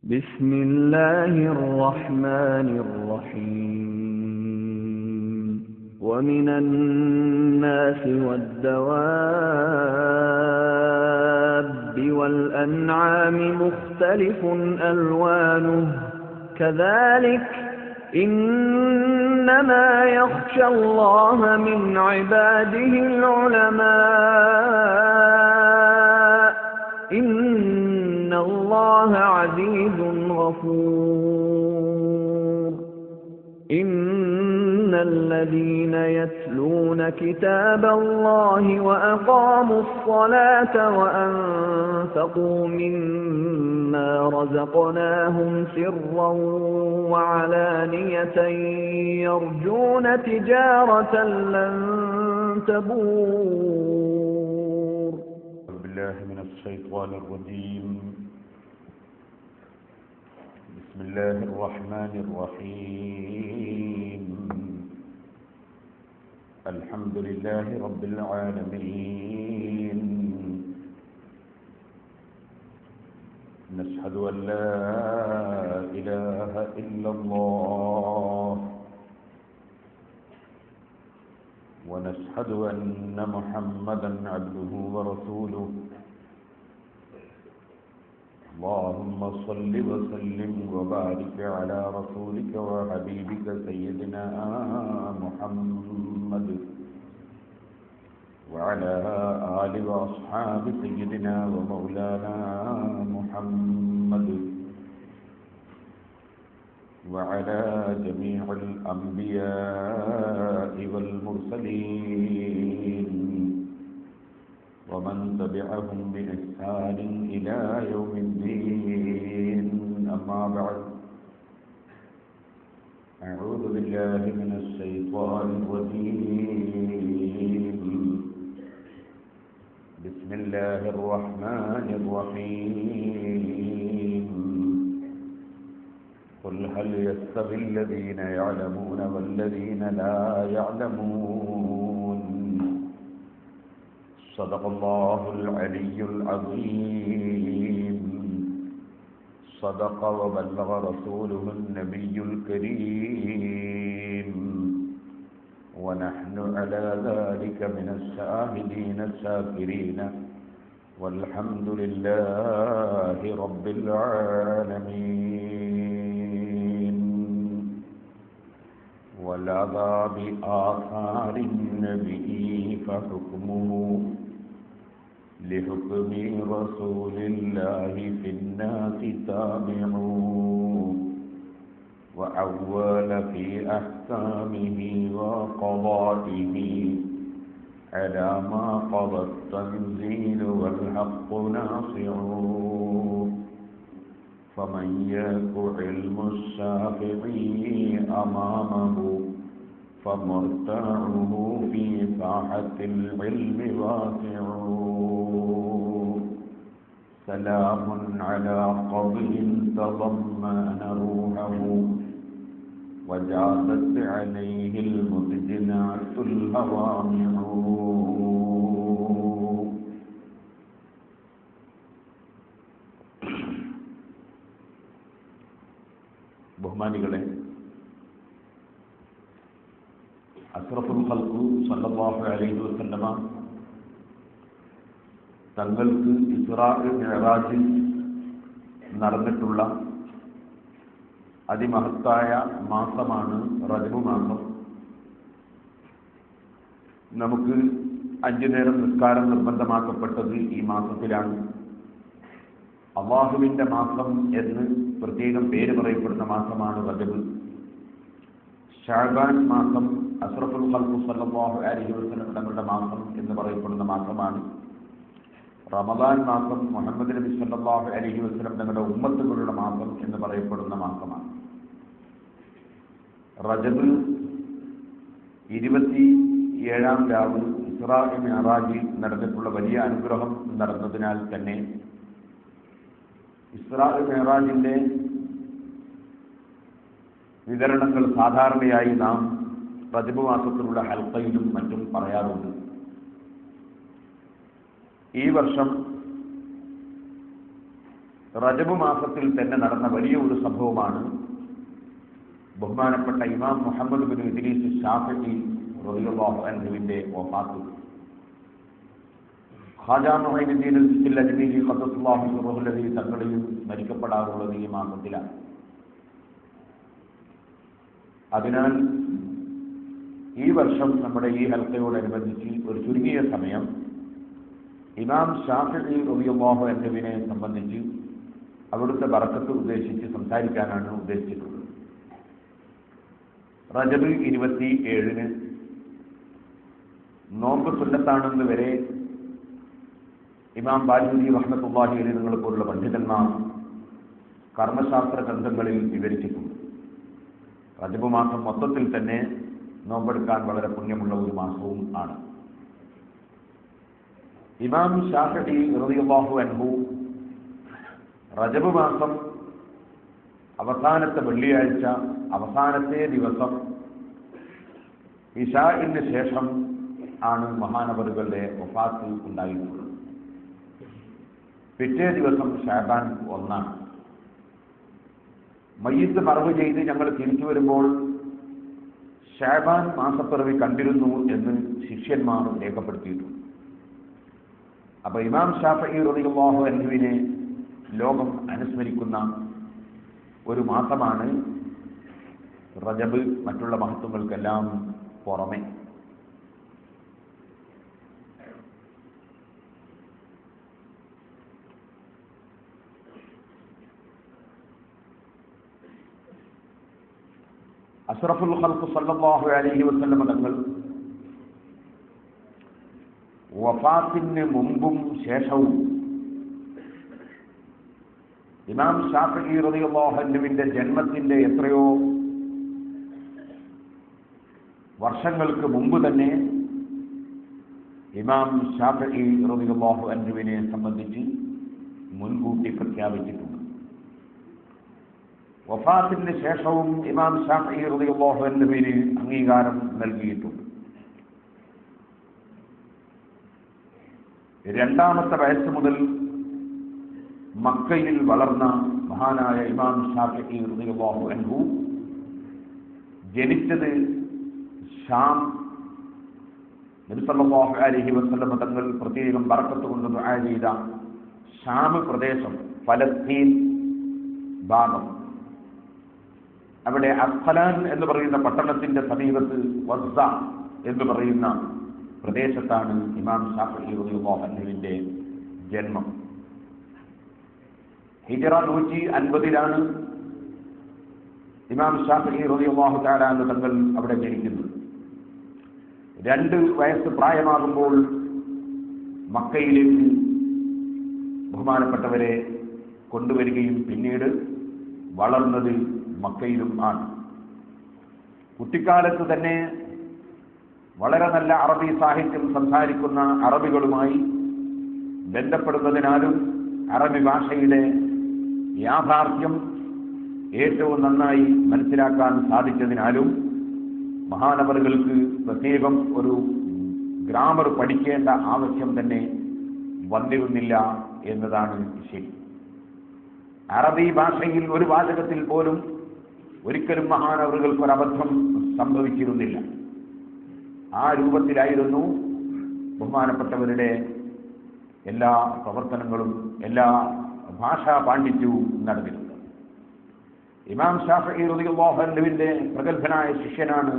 بسم الله الرحمن الرحيم ومن الناس والدواب والأنعام مختلف ألوانه كذلك إنما يخشى الله من عباده العلماء إن الله عزيز غفور إن الذين يتلون كتاب الله وأقاموا الصلاة وأنفقوا مما رزقناهم سرا وعلانية يرجون تجارة لن تبور. أعوذ بالله من الشيطان الرجيم. بسم الله الرحمن الرحيم. الحمد لله رب العالمين. نشهد أن لا إله إلا الله ونشهد أن محمدا عبده ورسوله. اللهم صل وسلم وبارك على رسولك وحبيبك سيدنا محمد وعلى آل وأصحاب سيدنا ومولانا محمد وعلى جميع الأنبياء والمرسلين ومن تبعهم بإحسان إلى يوم الدين. أما بعد، أعوذ بالله من الشيطان الرجيم. بسم الله الرحمن الرحيم. قل هل يستوي الذين يعلمون والذين لا يعلمون؟ صدق الله العلي العظيم. صدق وبلغ رسوله النبي الكريم ونحن على ذلك من الشاهدين الشاكرين والحمد لله رب العالمين. والعذاب آثار النبي فحكمه لحكم رسول الله في الناس تابعوا وأول في أحكامه وقضائه على ما قضى التنزيل والحق ناصع. فمن يك علم الشافعي أمامه فمرتعه في ساحة العلم واسع. سلام على قبر تضمن روحه وجازت عليه المدجنات الهوامع. ബഹുമാനികളെ, അഷ്റഫുൽ ഖൽഖ് സല്ലല്ലാഹു അലൈഹി വസല്ലമ തങ്ങൾക്ക് ഇസ്റാ മിഅ്റാജ് നടന്നിട്ടുള്ള അതിമഹത്തായ മാസമാണ് റജബ് മാസം. നമുക്ക് 5 നേരം നിസ്കാരം നിർബന്ധമാക്കപ്പെട്ടത് ഈ മാസത്തിലാണ്. അല്ലാഹുവിൻ്റെ മാസം എന്ന് പ്രത്യേകം പേര് പറയപ്പെടുന്ന മാസമാണ് റജബ്. ശഅബാൻ മാസം അഷ്റഫുൽ ഖൽഖ് സല്ലല്ലാഹു അലൈഹി വസല്ലം തങ്ങളുടെ മാസം എന്ന് പറയപ്പെടുന്ന മാസമാണ്. റമദാൻ മാസം മുഹമ്മദ് നബി സല്ലല്ലാഹു അലൈഹി വസല്ലം തങ്ങളുടെ ഉമ്മത്തുകളുടെ മാസം എന്ന് പറയപ്പെടുന്ന മാസമാണ്. റജബ് 27-ാം രാവ് ഇസ്റാ മിഅ്റാജിൽ നടന്നിട്ടുള്ള വലിയ അനുഗ്രഹം നടന്നതിനാൽ തന്നെ ഇസ്റാ മിഅ്റാജിന്റെ വിവരണങ്ങൾ സാധാരണയായി നാം റജബ് മാസത്തിലുള്ള ഹൽഖയിലും മറ്റും പറയാറുണ്ട്. ഈ വർഷം റജബ് മാസത്തിൽ തന്നെ നടന്ന വലിയ ഒരു സംഭവമാണ് ബഹുമാനപ്പെട്ട ഇമാം മുഹമ്മദ് ബിൻ ഇദ്രീസ് ശാഫിഈ റളിയല്ലാഹു അൻഹുവിന്റെ വഫാത്ത്. ഖാജാ മുഈനുദ്ദീൻ അൽ അജ്മീരി ഖദ്ദസല്ലാഹു സിർറഹു അല്ലദീ തങ്ങളെയും മരിക്കപ്പെടാറുള്ളത് ഈ മാസത്തിലാണ്. അതിനാൽ ഈ വർഷം നമ്മുടെ ഈ ഹൽക്കയോടനുബന്ധിച്ച് ഒരു ചുരുങ്ങിയ സമയം ഇമാം ശാഫിഈ റളിയല്ലാഹു അൻഹുവിനെ സംബന്ധിച്ച് അവിടുത്തെ ബറക്കത്ത് ഉദ്ദേശിച്ച് സംസാരിക്കാനാണ് ഉദ്ദേശിച്ചിട്ടുള്ളത്. റജബ് 27 നോമ്പ് സുന്നത്താണെന്ന് വരെ ഇമാം ബാജൂരി റഹ്മത്തുള്ളാഹി അലൈഹി നിങ്ങളെ പോലുള്ള പണ്ഡിതന്മാർ കർമ്മശാസ്ത്ര ഗ്രന്ഥങ്ങളിൽ വിവരിച്ചിട്ടുണ്ട്. റജബ് മാസം മൊത്തത്തിൽ തന്നെ നോമ്പെടുക്കാൻ വളരെ പുണ്യമുള്ള ഒരു മാസവും ആണ്. ഇമാം ശാഫിഈ റളിയല്ലാഹു അൻഹു റജബ് മാസം അവസാനത്തെ വെള്ളിയാഴ്ച അവസാനത്തെ ദിവസം ഇശാഇന് ശേഷം ആണ് മഹാനവറുകളുടെ വഫാത്ത് ഉണ്ടായിട്ടുള്ളത്. പിറ്റേ ദിവസം ശഅബാൻ 1. മയ്യിത്ത് മറവ് ചെയ്ത് ഞങ്ങൾ തിരിച്ചു വരുമ്പോൾ ശഅബാൻ മാസപ്പിറവി കണ്ടിരുന്നു എന്ന് ശിഷ്യന്മാർ രേഖപ്പെടുത്തിയിട്ടുണ്ട്. അപ്പൊ ഇമാം ശാഫിഈ റളിയല്ലാഹു അൻഹുവിനെ ലോകം അനുസ്മരിക്കുന്ന ഒരു മാസമാണ് റജബ്, മറ്റുള്ള മഹത്വങ്ങൾക്കെല്ലാം പുറമെ. അഷ്റഫുൽ ഖൽഖ് സല്ലല്ലാഹു അലൈഹി വസല്ലം തങ്ങൾ വഫാത്തിന് മുമ്പും ശേഷവും ഇമാം ശാഫിഈ റളിയല്ലാഹു അൻഹുവിന്റെ ജന്മത്തിന്റെ എത്രയോ വർഷങ്ങൾക്ക് മുമ്പ് തന്നെ ഇമാം ശാഫിഈ റളിയല്ലാഹു അൻഹുവിനെ സംബന്ധിച്ച് മുൻകൂട്ടി പ്രഖ്യാപിച്ചിട്ടുണ്ട്. വഫാത്തിന് ശേഷവും ഇമാം ശാഫിഈ റളിയല്ലാഹു അൻഹുവിന് അംഗീകാരം നൽകിയിട്ടുണ്ട്. 2ാമത്തെ വയസ്സ് മുതൽ മക്കയിൽ വളർന്ന മഹാനായ ഇമാം ശാഫിഈ റളിയല്ലാഹു അൻഹു ജനിച്ചത് ഷാം. നബി സല്ലല്ലാഹു അലൈഹി വസല്ലം തങ്ങൾ പ്രത്യേകം ബറക്കത്ത് കൊണ്ട് ദുആ ചെയ്ത ഷാം പ്രദേശം, ഫലസ്തീൻ ഭാഗം, അവിടെ അസ്ഖലാൻ എന്ന് പറയുന്ന പട്ടണത്തിന്റെ സമീപത്ത് വസ്സ എന്ന് പറയുന്ന പ്രദേശത്താണ് ഇമാം ശാഫിഈ റളിയല്ലാഹു അൻഹുവിന്റെ ജന്മം. ഹിജ്റ 150 ഇമാം ശാഫിഈ റളിയല്ലാഹു തആല അൻഹു തങ്ങൾ അവിടെ ജനിക്കുന്നത്. 2 വയസ്സ് പ്രായമാകുമ്പോൾ മക്കയിലേക്ക് ബഹുമാനപ്പെട്ടവരെ കൊണ്ടുവരികയും പിന്നീട് വളർന്നത് മക്കയിലും ആണ്. കുട്ടിക്കാലത്ത് തന്നെ വളരെ നല്ല അറബി സാഹിത്യം സംസാരിക്കുന്ന അറബികളുമായി ബന്ധപ്പെടുന്നതിനാലും അറബി ഭാഷയുടെ യാഥാർത്ഥ്യം ഏറ്റവും നന്നായി മനസ്സിലാക്കാൻ സാധിച്ചതിനാലും മഹാനവറുകൾക്ക് പ്രത്യേകം ഒരു ഗ്രാമർ പഠിക്കേണ്ട ആവശ്യം തന്നെ വന്നിരുന്നില്ല എന്നതാണ് ശരി. അറബി ഭാഷയിൽ ഒരു വാചകത്തിൽ പോലും ഒരിക്കലും മഹാനവറുകൾക്ക് ഒരബദ്ധം സംഭവിച്ചിരുന്നില്ല. ആ രൂപത്തിലായിരുന്നു ബഹുമാനപ്പെട്ടവരുടെ എല്ലാ പ്രവർത്തനങ്ങളും, എല്ലാ ഭാഷാ പാണ്ഡിത്യവും നടന്നിരുന്നത്. ഇമാം ശാഫിഈ റളിയല്ലാഹു അൻഹുവിന്റെ പ്രഗത്ഭനായ ശിഷ്യനാണ്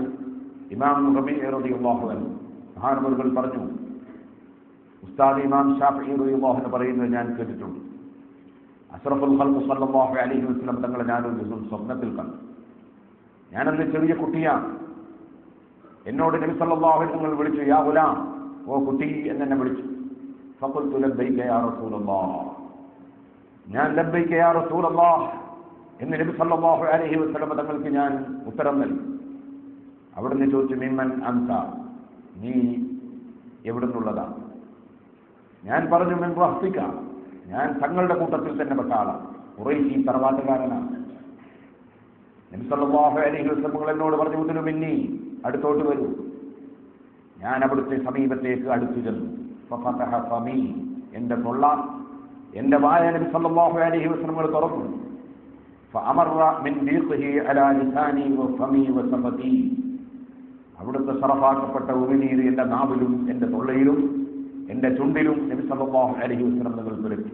ഇമാം റബീഇ റളിയല്ലാഹു അൻഹു. മഹാനവറുകൾ പറഞ്ഞു, ഉസ്താദ് ഇമാം ശാഫിഈ റളിയല്ലാഹു അൻഹു പറയുന്നത് ഞാൻ കേട്ടിട്ടുണ്ട്. അഷ്റഫുൽ ഖൽഖ് സല്ലല്ലാഹു അലൈഹി വസല്ലം തങ്ങളെ ഞാനൊരു ദിവസം സ്വപ്നത്തിൽ കണ്ടു. ഞാനന്ന് ചെറിയ കുട്ടിയാണ്. എന്നോട് നബി സല്ലല്ലാഹു അലൈഹി വസല്ലം വിളിച്ചു, യാ ഗുലാം, ഓ കുട്ടി എന്നെ വിളിച്ചു. ഫഖുൽതു ലബ്ബൈക യാ റസൂലല്ലാഹ്. ഞാൻ ലബ്ബൈക യാ റസൂലല്ലാഹ് എന്ന് നബി സല്ലല്ലാഹു അലൈഹി വസല്ലം തങ്ങൾക്ക് ഞാൻ ഉത്തരം നൽകി. അവിടുന്ന് ചോദിച്ചു, മിമ്മൻ അൻത, നീ എവിടുന്നുള്ളതാണ്? ഞാൻ പറഞ്ഞു, മിൻ റഹ്തിക, ഞാൻ തങ്ങളുടെ കൂട്ടത്തിൽ തന്നെ പെട്ട ആളാണ്, ഖുറൈശി തറവാട്ടുകാരനാണ്. നബി സല്ലല്ലാഹു അലൈഹി വസല്ലം എന്നോട് പറഞ്ഞു, ഉദ്നു മിന്നി, അടുത്തോട്ട് വരൂ. ഞാൻ അവിടുത്തെ സമീപത്തേക്ക് അടുത്തു ചെന്നു. ഫഫതഹ ഫമീ, എന്റെ തൊള്ള എന്റെ വായ നബി സല്ലല്ലാഹു അലൈഹി വസല്ലം തുറന്നു. ഫഅമറ മിൻ ദീഖിഹി അലാ ലിസാനി വഫമി വസഫതി. അവിടുത്തെ സറഫാക്കപ്പെട്ട ഉമിനീർ എന്റെ നാവിലും എന്റെ തൊള്ളയിലും എന്റെ ചുണ്ടിലും നബി സല്ലല്ലാഹു അലൈഹി വസല്ലം തങ്ങൾ പുരട്ടി.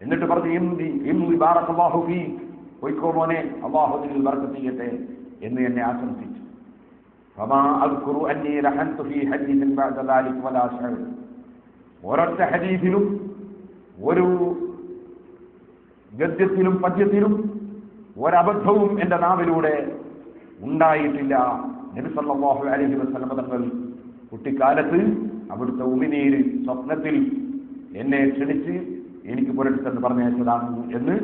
എന്നിട്ട് പറഞ്ഞു, ഇംദി ബാറകല്ലാഹു ഫീക്, പോയിക്കോ മോനെ, അല്ലാഹു നിന്നിൽ ബർക്കത്ത് ചെയ്യട്ടെ എന്ന് എന്നെ ആശംസിച്ചു. ഫമാ അദ്കുറു അന്നി ലഹൻതു ഫീ ഹദീസിൻ ബഅദ ദാലിക വലാ ശഅർ. ഒരൊറ്റ ഹദീസിലും ഒരു ഗദ്യത്തിലും പദ്യത്തിലും ഒരബദ്ധവും എന്റെ നാവിലൂടെ ഉണ്ടായിട്ടില്ല. നബി സല്ലല്ലാഹു അലൈഹി വസല്ലം തങ്ങൾ കുട്ടിക്കാലത്ത് അവിടുത്തെ ഉമിനീര് സ്വപ്നത്തിൽ എന്നെ ക്ഷണിച്ച് എനിക്ക് പുരട്ടിട്ടെന്ന് പറഞ്ഞയച്ചതാണ് എന്ന്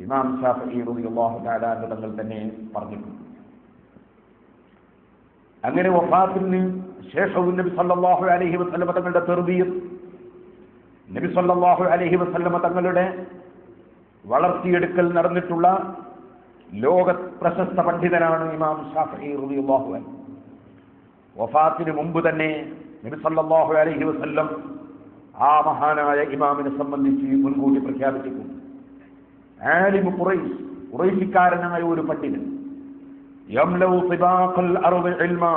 ഇമാം ശാഫിഈ റളിയല്ലാഹു തആല തങ്ങൾ തന്നെ പറഞ്ഞിട്ടുണ്ട്. അങ്ങനെ വഫാത്തിന് ശേഷവും നബി സല്ലല്ലാഹു അലൈഹി വസല്ലം തങ്ങളുടെ തർബിയത്ത്, നബി സല്ലല്ലാഹു അലൈഹി വസല്ലം തങ്ങളുടെ വളർത്തിയെടുക്കൽ നടന്നിട്ടുള്ള ലോക പ്രശസ്ത പണ്ഡിതനാണ് ഇമാം ശാഫിഈ റളിയല്ലാഹു അൻഹു. വഫാത്തിന് മുമ്പ് തന്നെ നബി സല്ലല്ലാഹു അലൈഹി വസല്ലം ആ മഹാനായ ഇമാമിനെ സംബന്ധിച്ച് മുൻകൂട്ടി പ്രഖ്യാപിച്ചിട്ടുണ്ട്. ആലിമു ഖുറൈശ്, ഖുറൈശിക്കാരനായ ഒരു പണ്ഡിതൻ, യംലഉ സിബാഖൽ അർദി ഇൽമാ,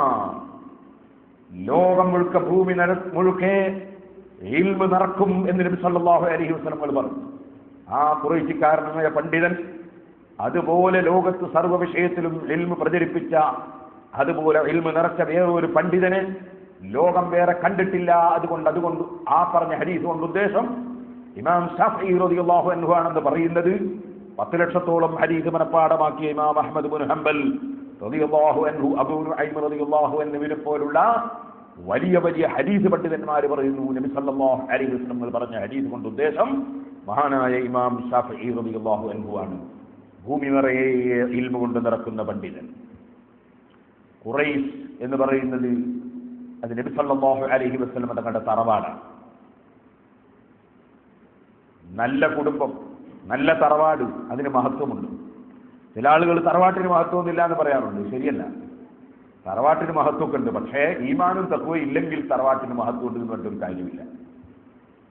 ലോകം മുഴുക്ക ഭൂമി മുഴുക്കെ ഇൽമു നിറക്കും എന്ന് നബി സല്ലല്ലാഹു അലൈഹി വസല്ലം പറഞ്ഞു. ആ ഖുറൈശിക്കാരനായ പണ്ഡിതൻ അതുപോലെ ലോകത്ത് സർവ്വ വിഷയത്തിലും ഇൽമു പ്രചരിപ്പിച്ച, അതുപോലെ ഇൽമു നിറച്ച വേറൊരു പണ്ഡിതനെ ലോകം വേറെ കണ്ടിട്ടില്ല. അതുകൊണ്ട് ആ പറഞ്ഞ ഹദീസ് കൊണ്ട് ഉദ്ദേശം ഇമാം ശാഫിഈ റളിയല്ലാഹു അൻഹു ആണെന്ന് പറയുന്നത് 10 ലക്ഷത്തോളം ഹദീസ് മനപ്പാഠമാക്കിയ ഇമാം അഹ്മദ് ഇബ്നു ഹംബൽ റളിയല്ലാഹു അൻഹു, അബൂ നുഐം റളിയല്ലാഹു അൻഹുവിനെ പോലുള്ള വലിയ വലിയ ഹദീസ് പണ്ഡിതന്മാർ പറയുന്നു നബി സല്ലല്ലാഹു അലൈഹി വസല്ലം പറഞ്ഞ ഹദീസ് കൊണ്ട് ഉദ്ദേശം മഹാനായ ഇമാം ശാഫിഈ റളിയല്ലാഹു അൻഹു ആണ്. ഭൂമി നിറയെ ഇൽമു കൊണ്ട് നിറക്കുന്ന പണ്ഡിതൻ. ഖുറൈശ് എന്ന് പറയുന്നത് അത് നബി സല്ലല്ലാഹു അലൈഹി വസല്ലം തങ്ങളുടെ തറവാടാണ്. നല്ല കുടുംബം, നല്ല തറവാട്, അതിന് മഹത്വമുണ്ട്. ചില ആളുകൾ തറവാട്ടിന് മഹത്വമൊന്നുമില്ല എന്ന് പറയാറുണ്ട്. ശരിയല്ല, തറവാട്ടിന് മഹത്വമൊക്കെ ഉണ്ട്. പക്ഷേ ഈമാനും തഖ്വയും ഇല്ലെങ്കിൽ തറവാട്ടിന് മഹത്വം ഉണ്ട് എന്ന് പറഞ്ഞൊരു കാര്യമില്ല.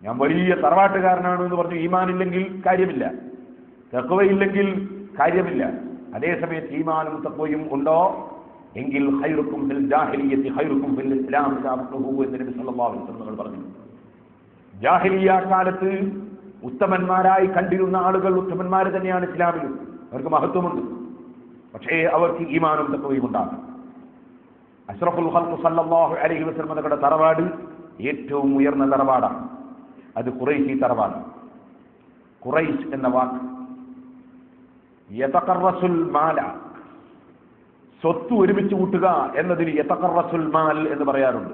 ഞാൻ വലിയ തറവാട്ടുകാരനാണ് എന്ന് പറഞ്ഞു ഈമാനില്ലെങ്കിൽ കാര്യമില്ല, തഖ്വയില്ലെങ്കിൽ കാര്യമില്ല. അതേസമയത്ത് ഈമാനും തഖ്വയും ഉണ്ടോ എങ്കിൽ ഖൈറുക്കും ഫിൽ ജാഹിലിയ്യത്തി ഖൈറുക്കും ഫിൽ ഇസ്ലാം എന്ന് നബി സല്ലല്ലാഹു അലൈഹി വസല്ലം പറഞ്ഞു. ജാഹിലിയ്യ കാലത്ത് ഉത്തമന്മാരായി കണ്ടിരുന്ന ആളുകൾ ഉത്തമന്മാർ തന്നെയാണ് ഇസ്ലാമിൽ. അവർക്ക് മഹത്വമുണ്ട്, പക്ഷേ അവർക്ക് ഈമാനും തഖ്വയും ഉണ്ടാകും. അഷ്റഫുൽ ഖൽഖ് സല്ലല്ലാഹു അലൈഹി വസല്ലം തങ്ങളുടെ തറവാട് ഏറ്റവും ഉയർന്ന തറവാടാണ്. അത് ഖുറൈശി തറവാട്. ഖുറൈശ് എന്ന വാക്ക് യതഖറസുൽ മാല, സ്വത്ത് ഒരുമിച്ച് കൂട്ടുക എന്നതിന് യതഖറസുൽ മാൽ എന്ന് പറയാറുണ്ട്.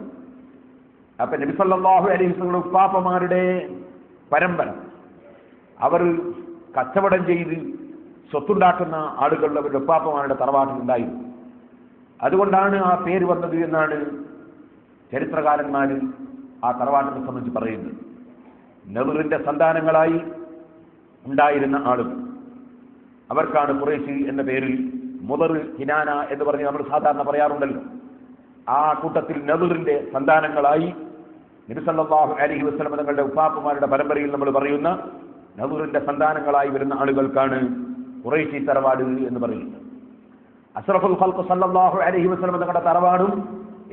അപ്പൊ നബി സല്ലല്ലാഹു അലൈഹി വസല്ലം ഉപ്പാപ്പമാരുടെ പരമ്പര, അവർ കച്ചവടം ചെയ്ത് സ്വത്തുണ്ടാക്കുന്ന ആളുകൾ അവരുടെ ഉപ്പാപ്പമാരുടെ തറവാട്ടിലുണ്ടായിരുന്നു. അതുകൊണ്ടാണ് ആ പേര് വന്നത് എന്നാണ് ചരിത്രകാരന്മാർ ആ തറവാട്ടിനെ സംബന്ധിച്ച് പറയുന്നത്. നദറിന്റെ സന്താനങ്ങളായി ഉണ്ടായിരുന്ന ആളുകൾ, അവർക്കാണ് ഖുറൈശി എന്ന പേരിൽ മുദർ, കിനാന എന്ന് പറഞ്ഞ് നമ്മൾ സാധാരണ പറയാറുണ്ടല്ലോ. ആ കൂട്ടത്തിൽ നദറിന്റെ സന്താനങ്ങളായി നബി സല്ലല്ലാഹു അലൈഹി വസല്ലം തങ്ങളുടെ ഉപ്പാപ്പമാരുടെ പരമ്പരയിൽ നമ്മൾ പറയുന്ന നദറിന്റെ സന്താനങ്ങളായി വരുന്ന ആളുകൾക്കാണ് ഖുറൈശി തറവാട് എന്ന് പറയുന്നത്. അഷ്റഫുൽ ഖൽഖ് സല്ലല്ലാഹു അലൈഹി വസല്ലം തങ്ങളുടെ തറവാടും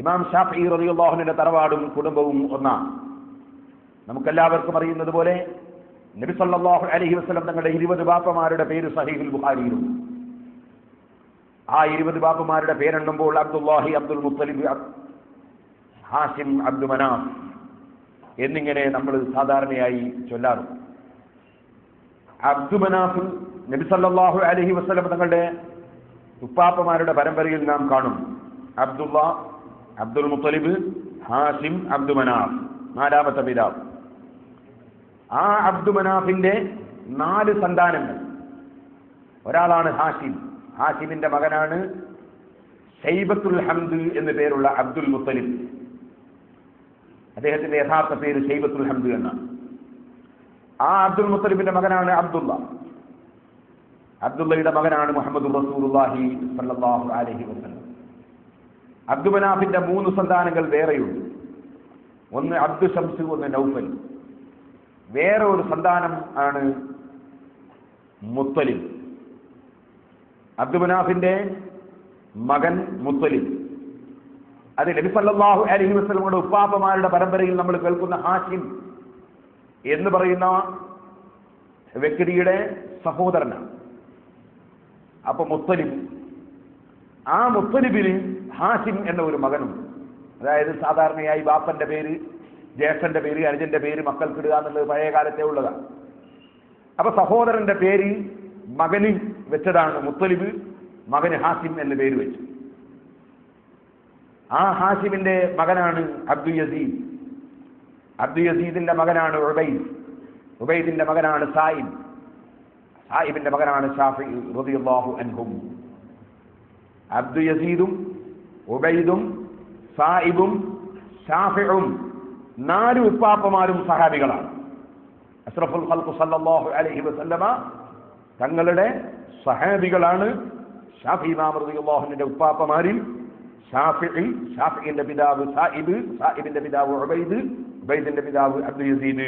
ഇമാം ശാഫിഈ റളിയല്ലാഹു അൻഹുവിന്റെ തറവാടും കുടുംബവും ഒന്നാണ്. നമുക്കെല്ലാവർക്കും അറിയുന്നത് പോലെ നബി സല്ലല്ലാഹു അലൈഹി വസല്ലം തങ്ങളുടെ 20 ബാപ്പമാരുടെ പേര് സഹീഹുൽ ബുഖാരിയിലുണ്ട്. ആ 20 ബാപ്പമാരുടെ പേരെണ്ണുമ്പോൾ അബ്ദുല്ലാഹി, അബ്ദുൽ മുത്തലിബ്, ഹാഷിം, അബ്ദു മനാഫ് എന്നിങ്ങനെ നമ്മൾ സാധാരണയായി ചൊല്ലാറുണ്ട്. അബ്ദു മനാഫ് നബി സല്ലല്ലാഹു അലൈഹി വസല്ലം തങ്ങളുടെ ഉപ്പാപ്പമാരുടെ പരമ്പരയിൽ നാം കാണും. അബ്ദുള്ള, അബ്ദുൽ മുത്തലിബ്, ഹാഷിം, അബ്ദു മനാഫ്, 4ാമത്തെ പിതാവ്. ആ അബ്ദു മനാഫിന്റെ 4 സന്താനങ്ങൾ. ഒരാളാണ് ഹാഷിം. ഹാഷിമിന്റെ മകനാണ് ഷൈബത്തുൽ ഹംദ് എന്നു പേരുള്ള അബ്ദുൽ മുത്തലിബ്. അദ്ദേഹത്തിന്റെ യഥാർത്ഥ പേര് ഷൈബത്തുൽ ഹംദ് എന്നാണ്. ആ അബ്ദുൽ മുത്തലിബിന്റെ മകനാണ് അബ്ദുള്ള. അബ്ദുള്ളയുടെ മകനാണ് മുഹമ്മദ് റസൂലുള്ളാഹി സ്വല്ലല്ലാഹു അലൈഹി വസല്ലം. അബ്ദു മനാഫിന്റെ 3 സന്താനങ്ങൾ വേറെയുണ്ട്. ഒന്ന് അബ്ദു ഷംസ്, ഒന്ന് നൗഫൽ. വേറെ ഒരു സന്താനം ആണ് മുത്തലിബ്. അബ്ദുമനാഫിന്റെ മകൻ മുത്തലിബ്. അത് നബി സല്ലല്ലാഹു അലൈഹി വസല്ലമയുടെ ഉപ്പാപ്പമാരുടെ പരമ്പരയിൽ നമ്മൾ കേൾക്കുന്ന ഹാഷിം എന്ന് പറയുന്ന വ്യക്തിയുടെ സഹോദരനാണ്. അപ്പൊ മുത്തലിബ്, ആ മുത്തലിബിന് ഹാഷിം എന്ന ഒരു മകനുണ്ട്. അതായത് സാധാരണയായി ബാപ്പന്റെ പേര്, ജ്യേഷ്ഠന്റെ പേര്, അനുജന്റെ പേര് മക്കൾക്കിടുക എന്നുള്ളത് പഴയ കാലത്തെ ഉള്ളതാണ്. അപ്പൊ സഹോദരന്റെ പേര് മകന് വെച്ചതാണ് മുത്തലിബ്. മകന് ഹാഷിം എന്ന പേര് വെച്ചു. ആ ഹാഷിമിന്റെ മകനാണ് അബ്ദുൽ യസീദ്. അബ്ദുൽ യസീദിന്റെ മകനാണ് ഉബൈദ്. ഉബൈദിന്റെ മകനാണ് സായിബ്. സായിബിന്റെ മകനാണ് ഷാഫി റളിയല്ലാഹു അൻഹും. അബ്ദുൽ യസീദും ഉബൈദും സായിബും ഷാഫിഉം 4 ഉപ്പാപ്പമാരും സഹാബികളാണ്. അഷ്റഫുൽ ഖൽഖ് സല്ലല്ലാഹു അലൈഹി വസല്ലമ തങ്ങളുടെ സഹാബികളാണ്. ഷാഫി ഇമാം റളിയല്ലാഹു അൻഹുവിന്റെ ഉപ്പാപ്പമാരിൽ ഷാഫിഇന്റെ പിതാവ് സായിബ്, സായിബിന്റെ പിതാവ് ഉബൈദ്, ഉബൈദിന്റെ പിതാവ് അബ്ദുൽ യസീദ്,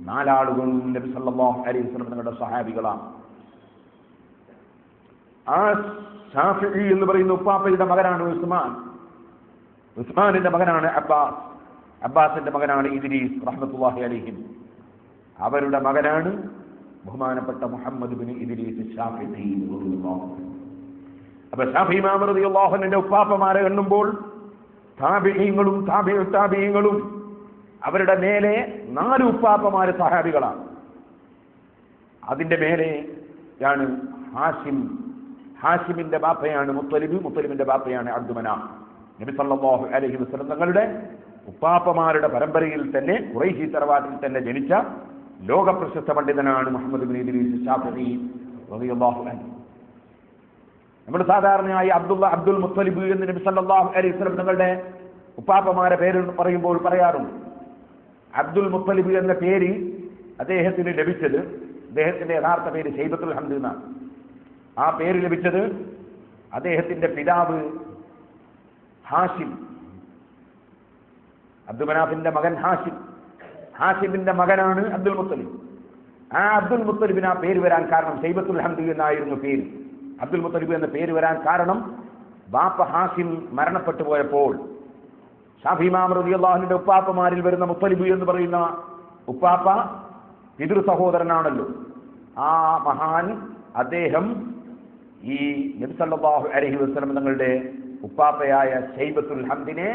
4 ആളുകളും നബി സല്ലല്ലാഹു അലൈഹി വസല്ലം തങ്ങളുടെ സഹാബികളാണ്. ആ ഷാഫിഇ എന്ന് പറയുന്ന ഉപ്പാപ്പയുടെ മകനാണ് ഉസ്മാൻ. ഉസ്മാനിന്റെ മകനാണ് അബ്ബാസ്. അബ്ബാസിന്റെ മകനാണ് ഇദ്രീസ് റഹ്മത്തുള്ളാഹി അലൈഹിം. അവരുടെ മകനാണ് ബഹുമാനപ്പെട്ട മുഹമ്മദ് ബിൻ ഇദ്രീസ് ഷാഫിഇ റളിയല്ലാഹു അൻഹു. അപ്പൊ ഷാഫി ഇമാം റളിയല്ലാഹു അൻഹുവിന്റെ ഉപ്പാപ്പമാരെ എണ്ണുമ്പോൾ താബിഈങ്ങളും താബിഈങ്ങളും അവരുടെ മേലെ 4 ഉപ്പാപ്പമാര് സഹാബികളാണ്. അതിന്റെ മേലെയാണ് ഹാഷിം. ഹാഷിമിന്റെ ബാപ്പയാണ് മുത്തലിബ്. മുത്തലിബിന്റെ ബാപ്പയാണ് അബ്ദുമനാഫ്. നബി സല്ലല്ലാഹു അലൈഹി വസല്ലം തങ്ങളുടെ ഉപ്പാപ്പമാരുടെ പരമ്പരയിൽ തന്നെ ഖുറൈശി തറവാട്ടിൽ തന്നെ ജനിച്ച ലോകപ്രശസ്ത പണ്ഡിതനാണ് മുഹമ്മദ് ബിൻ ഇദ്രീസ് ഷാഫിഈ റളിയല്ലാഹു അൻഹു. നമ്മൾ സാധാരണയായി അബ്ദുൽ മുത്തലിബ് എന്ന് നബി സല്ലല്ലാഹു അലൈഹി വസല്ലം തങ്ങളുടെ ഉപ്പാപ്പമാരെ പേര് പറയുമ്പോൾ പറയാറുണ്ട്. അബ്ദുൽ മുത്തലിബ് എന്ന പേര് അദ്ദേഹത്തിന് ലഭിച്ചത്, അദ്ദേഹത്തിന്റെ യഥാർത്ഥ പേര് ഷൈബത്തുൽ ഹംദ് എന്നാണ്. ആ പേര് ലഭിച്ചത് അദ്ദേഹത്തിന്റെ പിതാവ് ഹാഷിം, അബ്ദുമനാഫിന്റെ മകൻ ഹാഷിം. ഹാഷിമിന്റെ മകനാണ് അബ്ദുൽ മുത്തലിബ്. ആ അബ്ദുൽ മുത്തലിബിന് ആ പേര് വരാൻ കാരണം ഷൈബത്തുൽ ഹംദ് എന്നായിരുന്നു പേര്. അബ്ദുൽ മുത്തലിബ് എന്ന പേര് വരാൻ കാരണം ബാപ്പ ഹാഷിം മരണപ്പെട്ടു പോയപ്പോൾ ഷാഫി ഇമാം റളിയല്ലാഹു അൻഹുവിന്റെ ഉപ്പാപ്പമാരിൽ വരുന്ന മുത്തലിബ് എന്ന് പറയുന്ന ഉപ്പാപ്പ പിതൃ സഹോദരനാണല്ലോ. ആ മഹാൻ അദ്ദേഹം ഈ നബി സല്ലല്ലാഹു അലൈഹി വസല്ലം തങ്ങളുടെ ഉപ്പാപ്പയായ ഷൈബത്തുൽ ഹംദിനെ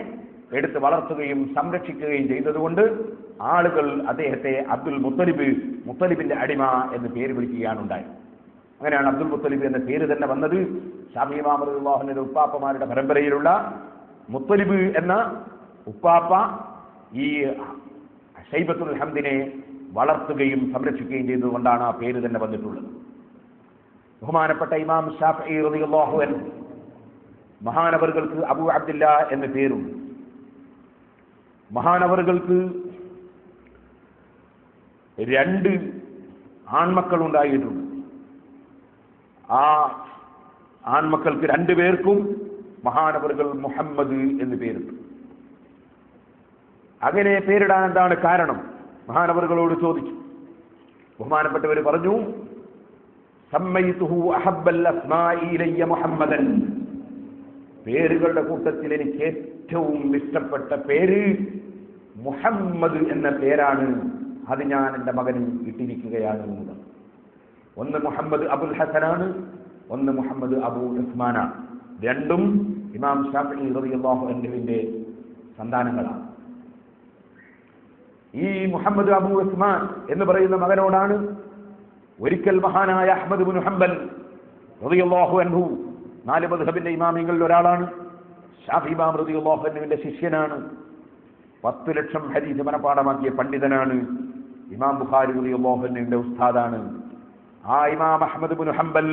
എടുത്ത് വളർത്തുകയും സംരക്ഷിക്കുകയും ചെയ്തതുകൊണ്ട് ആളുകൾ അദ്ദേഹത്തെ അബ്ദുൽ മുത്തലിബ്, മുത്തലിബിന്റെ അടിമ എന്ന് പേര് വിളിക്കുകയാണ് ഉണ്ടായത്. അങ്ങനെയാണ് അബ്ദുൽ മുത്തലിബ് എന്ന പേര് തന്നെ വന്നത്. ഷാഫി ഇമാം റളിയല്ലാഹു അൻഹുവിന്റെ ഉപ്പാപ്പമാരുടെ പരമ്പരയിലുള്ള മുത്തലിബ് എന്ന ഉപ്പാപ്പ ഈ ഷൈബത്തുൽ ഹംദിനെ വളർത്തുകയും സംരക്ഷിക്കുകയും ചെയ്തുകൊണ്ടാണ് ആ പേര് തന്നെ വന്നിട്ടുള്ളത്. ബഹുമാനപ്പെട്ട ഇമാം ഷാഫിഈ റളിയല്ലാഹു അൻഹു മഹാനവറുകൾക്ക് അബൂ അബ്ദില്ല എന്ന പേരും, മഹാനവറുകൾക്ക് 2 ആൺമക്കൾ ഉണ്ടായിട്ടുണ്ട്. ആ ആൺമക്കൾക്ക് 2 പേർക്കും മഹാനവറുകൾ മുഹമ്മദ് എന്ന് പേരിട്ടു. അങ്ങനെ പേരിടാൻ എന്താണ് കാരണം? മഹാനവറുകളോട് ചോദിച്ചു. ബഹുമാനപ്പെട്ടവർ പറഞ്ഞു, സമ്മൈതുഹു അഹബ്ബൽ അസ്മാഇ ഇലയ്യ മുഹമ്മദൻ. പേരുകളുടെ കൂട്ടത്തിൽ എനിക്ക് ഏറ്റവും ഇഷ്ടപ്പെട്ട പേര് മുഹമ്മദ് എന്ന പേരാണ്. അത് ഞാൻ എൻ്റെ മകന് ഇട്ടിരിക്കുകയാണ് എന്നത്. ഒന്ന് മുഹമ്മദ് അബുൽ ഹസനാണ്, ഒന്ന് മുഹമ്മദ് അബു ഉസ്മാനാണ്. 2ഉം ഇമാം ഷാഫിഈ റളിയല്ലാഹു അൻഹുവിന്റെ സന്താനങ്ങളാണ്. ഈ മുഹമ്മദ് അബു ഉസ്മാൻ എന്ന് പറയുന്ന മകനോടാണ് ഒരിക്കൽ മഹാനായ അഹ്മദ് ഇബ്നു ഹംബൽ റളിയല്ലാഹു അൻഹു, 4 മദ്ഹബിന്റെ ഇമാമിങ്ങളിൽ ഒരാളാണ്, ഷാഫി ഇമാം റളിയല്ലാഹു അൻഹുവിന്റെ ശിഷ്യനാണ്, 10 ലക്ഷം ഹദീസ് മനപാഠമാക്കിയ പണ്ഡിതനാണ്, ഇമാം ബുഖാരി റളിയല്ലാഹു അൻഹുവിന്റെ ഉസ്താദാണ്. ആ ഇമാം അഹ്മദ് ഇബ്നു ഹംബൽ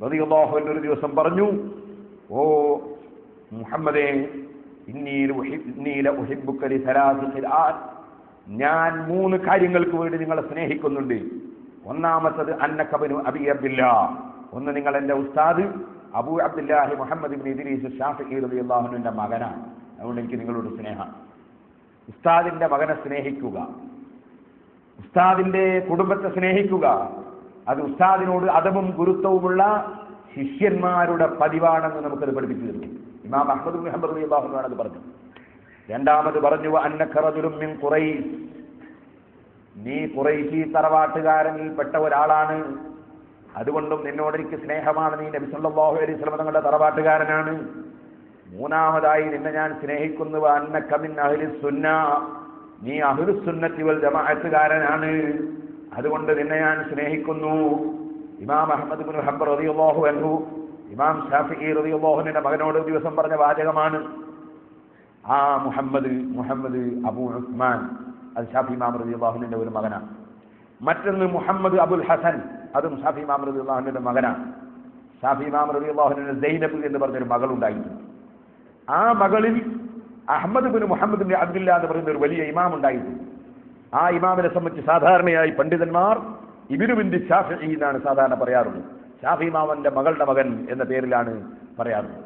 റളിയല്ലാഹു അൻഹു ഒരു ദിവസം പറഞ്ഞു, ഓ മുഹമ്മദേ, ഇന്നി ലഉഹിബ്ബുക ലിസലാസി ഖിർആൻ. ഞാൻ 3 കാര്യങ്ങൾക്ക് വേണ്ടി നിങ്ങളെ സ്നേഹിക്കുന്നുണ്ട്. ഒന്നാമത്തത് അന്നക ഇബ്നു അബി അബ്ദില്ലാ. ഒന്ന്, നിങ്ങൾ എൻ്റെ ഉസ്താദ് അബൂ അബ്ദുല്ലാഹി മുഹമ്മദ് ഇബ്നു ഇദ്രീസ് ഷാഫിഈ റളിയല്ലാഹു അൻഹുവിന്റെ മകനാണ്. അതുകൊണ്ട് എനിക്ക് നിങ്ങളോട് സ്നേഹം. ഉസ്താദിന്റെ മകനെ സ്നേഹിക്കുക, ഉസ്താദിന്റെ കുടുംബത്തെ സ്നേഹിക്കുക, അത് ഉസ്താദിനോട് അദബും ഗുരുത്വവുമുള്ള ശിഷ്യന്മാരുടെ പതിവാണെന്ന് നമുക്കത് പഠിപ്പിച്ചു തരും. ഇമാം അഹ്മദ് ഇബ്നു ഹംബൽ റളിയല്ലാഹു അൻഹു ആണ് പറഞ്ഞു. രണ്ടാമത് പറഞ്ഞു, അന്നക റജുലുൻ മിൻ ഖുറൈശ്, നീ ഖുറൈശി തറവാട്ടുകാരനിൽ പെട്ട ഒരാളാണ്, അതുകൊണ്ടും നിന്നോട് എനിക്ക് സ്നേഹമാണ്, നീ നബി സല്ലല്ലാഹു അലൈഹി വസല്ലം തങ്ങളുടെ തറവാട്ടുകാരനാണ്. മൂന്നാമതായി നിന്നെ ഞാൻ സ്നേഹിക്കുന്നു, അന്നക മിൻ അഹ്ലിസ് സുന്ന, നീ അഹ്ലുസ് സുന്നത്തി വൽ ജമാഅത്തുകാരനാണ്, അതുകൊണ്ട് നിന്നെ ഞാൻ സ്നേഹിക്കുന്നു. ഇമാം അഹ്മദ് ഇബ്നു ഹംബൽ റളിയല്ലാഹു അൻഹു ഇമാം ഷാഫിഈ റളിയല്ലാഹു അൻഹുവിന്റെ മകനോട് ഒരു ദിവസം പറഞ്ഞ വാചകമാണ്. ആ മുഹമ്മദ് അബൂ ഉസ്മാൻ, അത് ഷാഫി ഇമാം റളിയല്ലാഹു അൻഹുവിന്റെ ഒരു മകനാണ്. മറ്റൊന്ന് മുഹമ്മദ് അബുൽ ഹസൻ, അതും ഷാഫി ഇമാം റളിയല്ലാഹു അൻഹുവിന്റെ മകനാണ്. ഷാഫി ഇമാം റളിയല്ലാഹു അൻഹുവിന് സൈനബ് എന്ന് പറഞ്ഞൊരു മകളുണ്ടായിരുന്നു. ആ മകളിൽ Ahmad bin Muhammad bin Abdullah എന്ന് പറയുന്ന ഒരു വലിയ ഇമാം ഉണ്ടായിരുന്നു. ആ ഇമാമിനെ സംബന്ധിച്ച് സാധാരണയായി പണ്ഡിതന്മാർ ഇബ്നു ബിൻത് ഷാഫിഈ എന്നാണ് സാധാരണ പറയാറുള്ളത്. ഷാഫി ഇമാമന്റെ മകളുടെ മകൻ എന്ന പേരിലാണ് പറയാറുള്ളത്.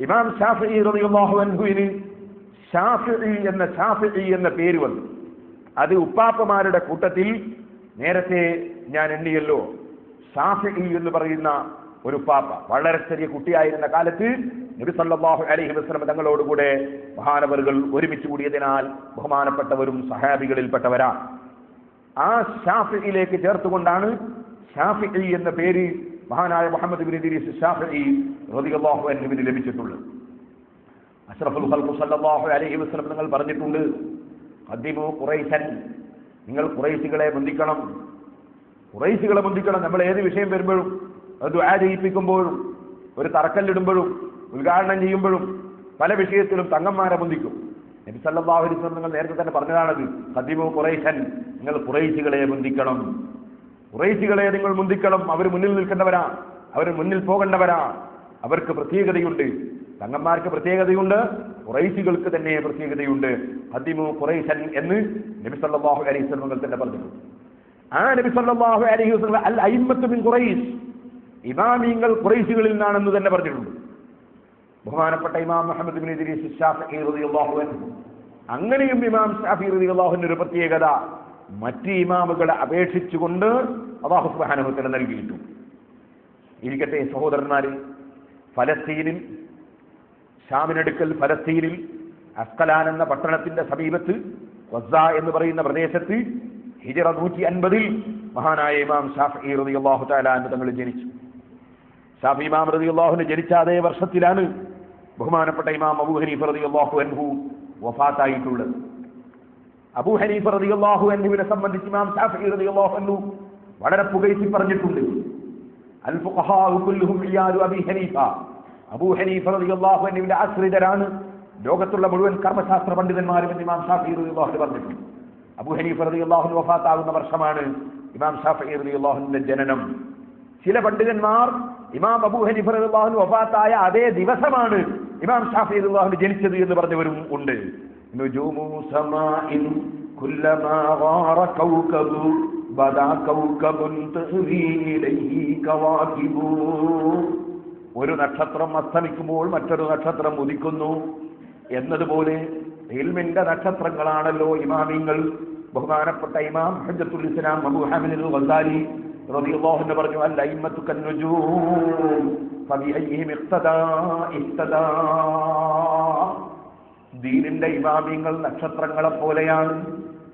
ഇമാം ഷാഫിഈ റളിയല്ലാഹു അൻഹുവിന് ഷാഫിഈ എന്ന പേര് വന്നു. അത് ഉപ്പാപ്പമാരുടെ കൂട്ടത്തിൽ നേരത്തെ ഞാൻ എണ്ണിയല്ലോ, ഷാഫിഈ എന്ന് പറയുന്ന ഒരു ഉപ്പാപ്പ വളരെ ചെറിയ കുട്ടിയായിരുന്ന കാലത്ത് നബി സല്ലല്ലാഹു അലൈഹി വസല്ലം തങ്ങളോടുകൂടെ മഹാനവറുകൾ ഒരുമിച്ച് കൂടിയതിനാൽ ബഹുമാനപ്പെട്ടവരും സഹാബികളിൽപ്പെട്ടവരാണ്. ആ ഷാഫിയിലേക്ക് ചേർത്തുകൊണ്ടാണ് ഷാഫിഈ എന്ന പേര് മഹാനായ മുഹമ്മദ് ഇബ്നു ഇദ്രീസ് ഷാഫിഈ റളിയല്ലാഹു അൻഹുവിന് ലഭിച്ചിട്ടുള്ളത്. അഷ്റഫുൽ ഖൽഖ് സല്ലല്ലാഹു അലൈഹി വസല്ലം തങ്ങൾ പറഞ്ഞിട്ടുണ്ട്, ഖദ്ദിമു ഖുറൈശൻ, നിങ്ങൾ ഖുറൈശികളെ ബന്ധിക്കണം. നമ്മൾ ഏത് വിഷയം വരുമ്പോഴും, ദുആ ചെയ്യിപ്പിക്കുമ്പോഴും, ഒരു തറക്കല്ലിടുമ്പോഴും, ഉദ്ഘാടനം ചെയ്യുമ്പോഴും, പല വിഷയത്തിലും തങ്ങന്മാരെ ബന്ധിക്കും. നബി സല്ലല്ലാഹു അലൈഹി വസല്ലം നിങ്ങൾ നേരത്തെ തന്നെ പറഞ്ഞതാണത്. ഖദ്ദിമു ഖുറൈശൻ, നിങ്ങൾ ഖുറൈശികളെ ബന്ധിക്കണം. ഖുറൈശികളെ നിങ്ങൾ ബന്ധിക്കണം. അവർ മുന്നിൽ നിൽക്കേണ്ടവരാ, അവർ മുന്നിൽ പോകേണ്ടവരാ. അവർക്ക് പ്രത്യേകതയുണ്ട്, തങ്ങന്മാർക്ക് പ്രത്യേകതയുണ്ട്, ഖുറൈശികൾക്ക് തന്നെ പ്രത്യേകതയുണ്ട്. ഖദ്ദിമു ഖുറൈശൻ എന്ന് നബി സല്ലല്ലാഹു അലൈഹി വസല്ലം തന്നെ പറഞ്ഞു. ആ നബി സല്ലല്ലാഹു അലൈഹി വസല്ലം അൽ അയിമ്മത്തു മിൻ ഖുറൈശ്, ഇമാമിങ്ങൾ ഖുറൈശികളിൽ നിന്നാണെന്ന് തന്നെ പറഞ്ഞിട്ടുണ്ട്. ബഹുമാനപ്പെട്ട ഇമാം മുഹമ്മദ് ഇബ്നു ഇദ്രീസ് ശാഫിഈ റളിയല്ലാഹു അൻഹു, അങ്ങനെയും ഇമാം ശാഫിഈ റളിയല്ലാഹു അൻഹു ഒരു പ്രത്യേകത മറ്റ് ഇമാമുകളെ അപേക്ഷിച്ചുകൊണ്ട് അല്ലാഹു സുബ്ഹാനഹു വ തആല നൽകിയിട്ടുണ്ട്. ഇരിക്കട്ടെ സഹോദരന്മാരെ, ഫലസ്തീനിൽ, ഷാമിനടുക്കൽ ഫലസ്തീനിൽ അസ്കലാൻ എന്ന പട്ടണത്തിന്റെ സമീപത്ത് ഗസ എന്ന് പറയുന്ന പ്രദേശത്ത് ഹിജ്റ 150 മഹാനായ ഇമാം ശാഫിഈ റളിയല്ലാഹു തആല അൻഹു തങ്ങൾ ജനിച്ചു. ഷാഫി ഇമാം റളിയല്ലാഹു അൻഹു ജനിച്ച അതേ വർഷത്തിലാണ് ബഹുമാനപ്പെട്ട ഇമാം അബൂ ഹനീഫ റളിയല്ലാഹു അൻഹു വഫാത്തായിട്ടുള്ളത്. അബൂ ഹനീഫ റളിയല്ലാഹു അൻഹുവിനെ സംബന്ധിച്ച് ഇമാം ശാഫിഈ റളിയല്ലാഹു അൻഹു വളരെ പുകഴ്ത്തി പറഞ്ഞിട്ടുണ്ട്. അൽ ഫുഖഹാഉ കുല്ലുഹും ഇയാദു അബീ ഹനീഫ, അബൂ ഹനീഫ റളിയല്ലാഹു അൻഹുവിന്റെ ആശ്രിതരാണ് ലോകത്തുള്ള മുഴുവൻ കർമ്മശാസ്ത്ര പണ്ഡിതന്മാരും എന്ന് ഇമാം ശാഫിഈ റളിയല്ലാഹു അൻഹു പറഞ്ഞിട്ടുണ്ട്. അബൂ ഹനീഫ റളിയല്ലാഹു അൻഹു വഫാത്താകുന്ന വർഷമാണ് ഇമാം ശാഫിഈ റളിയല്ലാഹു അൻഹുവിന്റെ ജനനം. ചില പണ്ഡിതന്മാർ ഇമാം അബൂ ഹനീഫ റളിയല്ലാഹു അൻഹു വഫാത്തായ അതേ ദിവസമാണ് ഇമാം ശാഫിഈ റളിയല്ലാഹു അൻഹു ജനിച്ചത് എന്ന് പറഞ്ഞവരും ഉണ്ട്. നുജൂമു സമാഇൻ കുല്ലമാ ഗാറ കൗകബു ബദാ കൗകബുൻ തഹ്വീ ഇലൈഹി കവാകിബു, ഒരു നക്ഷത്രം അസ്തമിക്കുമ്പോൾ മറ്റൊരു നക്ഷത്രം ഉദിക്കുന്നു എന്നതുപോലെ ഇൽമിന്റെ നക്ഷത്രങ്ങളാണല്ലോ ഇമാമിങ്ങൾ. ബഹുമാനപ്പെട്ട ഇമാം ഹജ്ജത്തുൽ ഇസ്ലാം അബൂ ഹാമിദ് അൽ ഗസാലി റളിയല്ലാഹു അൻഹു പറഞ്ഞു, അൽ അയിമ്മത്തു കന്നുജൂം ഫബിഅയ്യിഹിം ഇഖ്തദാ ഇഖ്തദാ, ദീനിന്റെ ഇമാമിങ്ങൾ നക്ഷത്രങ്ങളെ പോലെയാണ്,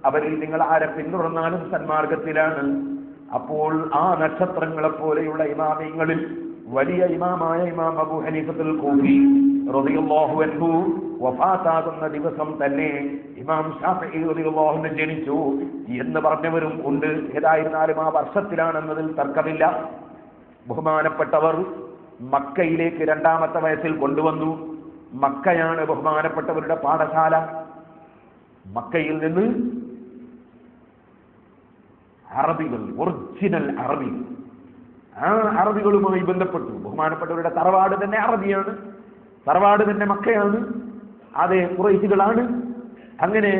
അവരിൽ നിങ്ങൾ ആരെ പിന്തുടർന്നാലും സന്മാർഗത്തിലാണ്. അപ്പോൾ ആ നക്ഷത്രങ്ങളെ പോലെയുള്ള ഇമാമിങ്ങളിൽ വലിയ ഇമാമായ ഇമാം അബൂ ഹനീഫത്തുൽ കൂഫി റളിയല്ലാഹു അൻഹു വഫാത്താകുന്ന ദിവസം തന്നെ ഇമാം ശാഫിഈ റളിയല്ലാഹു അൻഹു ജനിച്ചു എന്ന് പറഞ്ഞവരും ഉണ്ട്. ഏതായിരുന്നാലും ആ വർഷത്തിലാണെന്നതിൽ തർക്കമില്ല. ബഹുമാനപ്പെട്ടവർ മക്കയിലേക്ക് 2ാമത്തെ വയസ്സിൽ കൊണ്ടുവന്നു. മക്കയാണ് ബഹുമാനപ്പെട്ടവരുടെ പാഠശാല. മക്കയിൽ നിന്ന് അറബികൾ, ഒറിജിനൽ അറബി, ആ അറബികളുമായി ബന്ധപ്പെട്ടു. ബഹുമാനപ്പെട്ടവരുടെ തറവാട് തന്നെ അറബിയാണ്, തറവാട് തന്നെ മക്കയാണ്, അതേ ഖുറൈശികളാണ്. അങ്ങനെ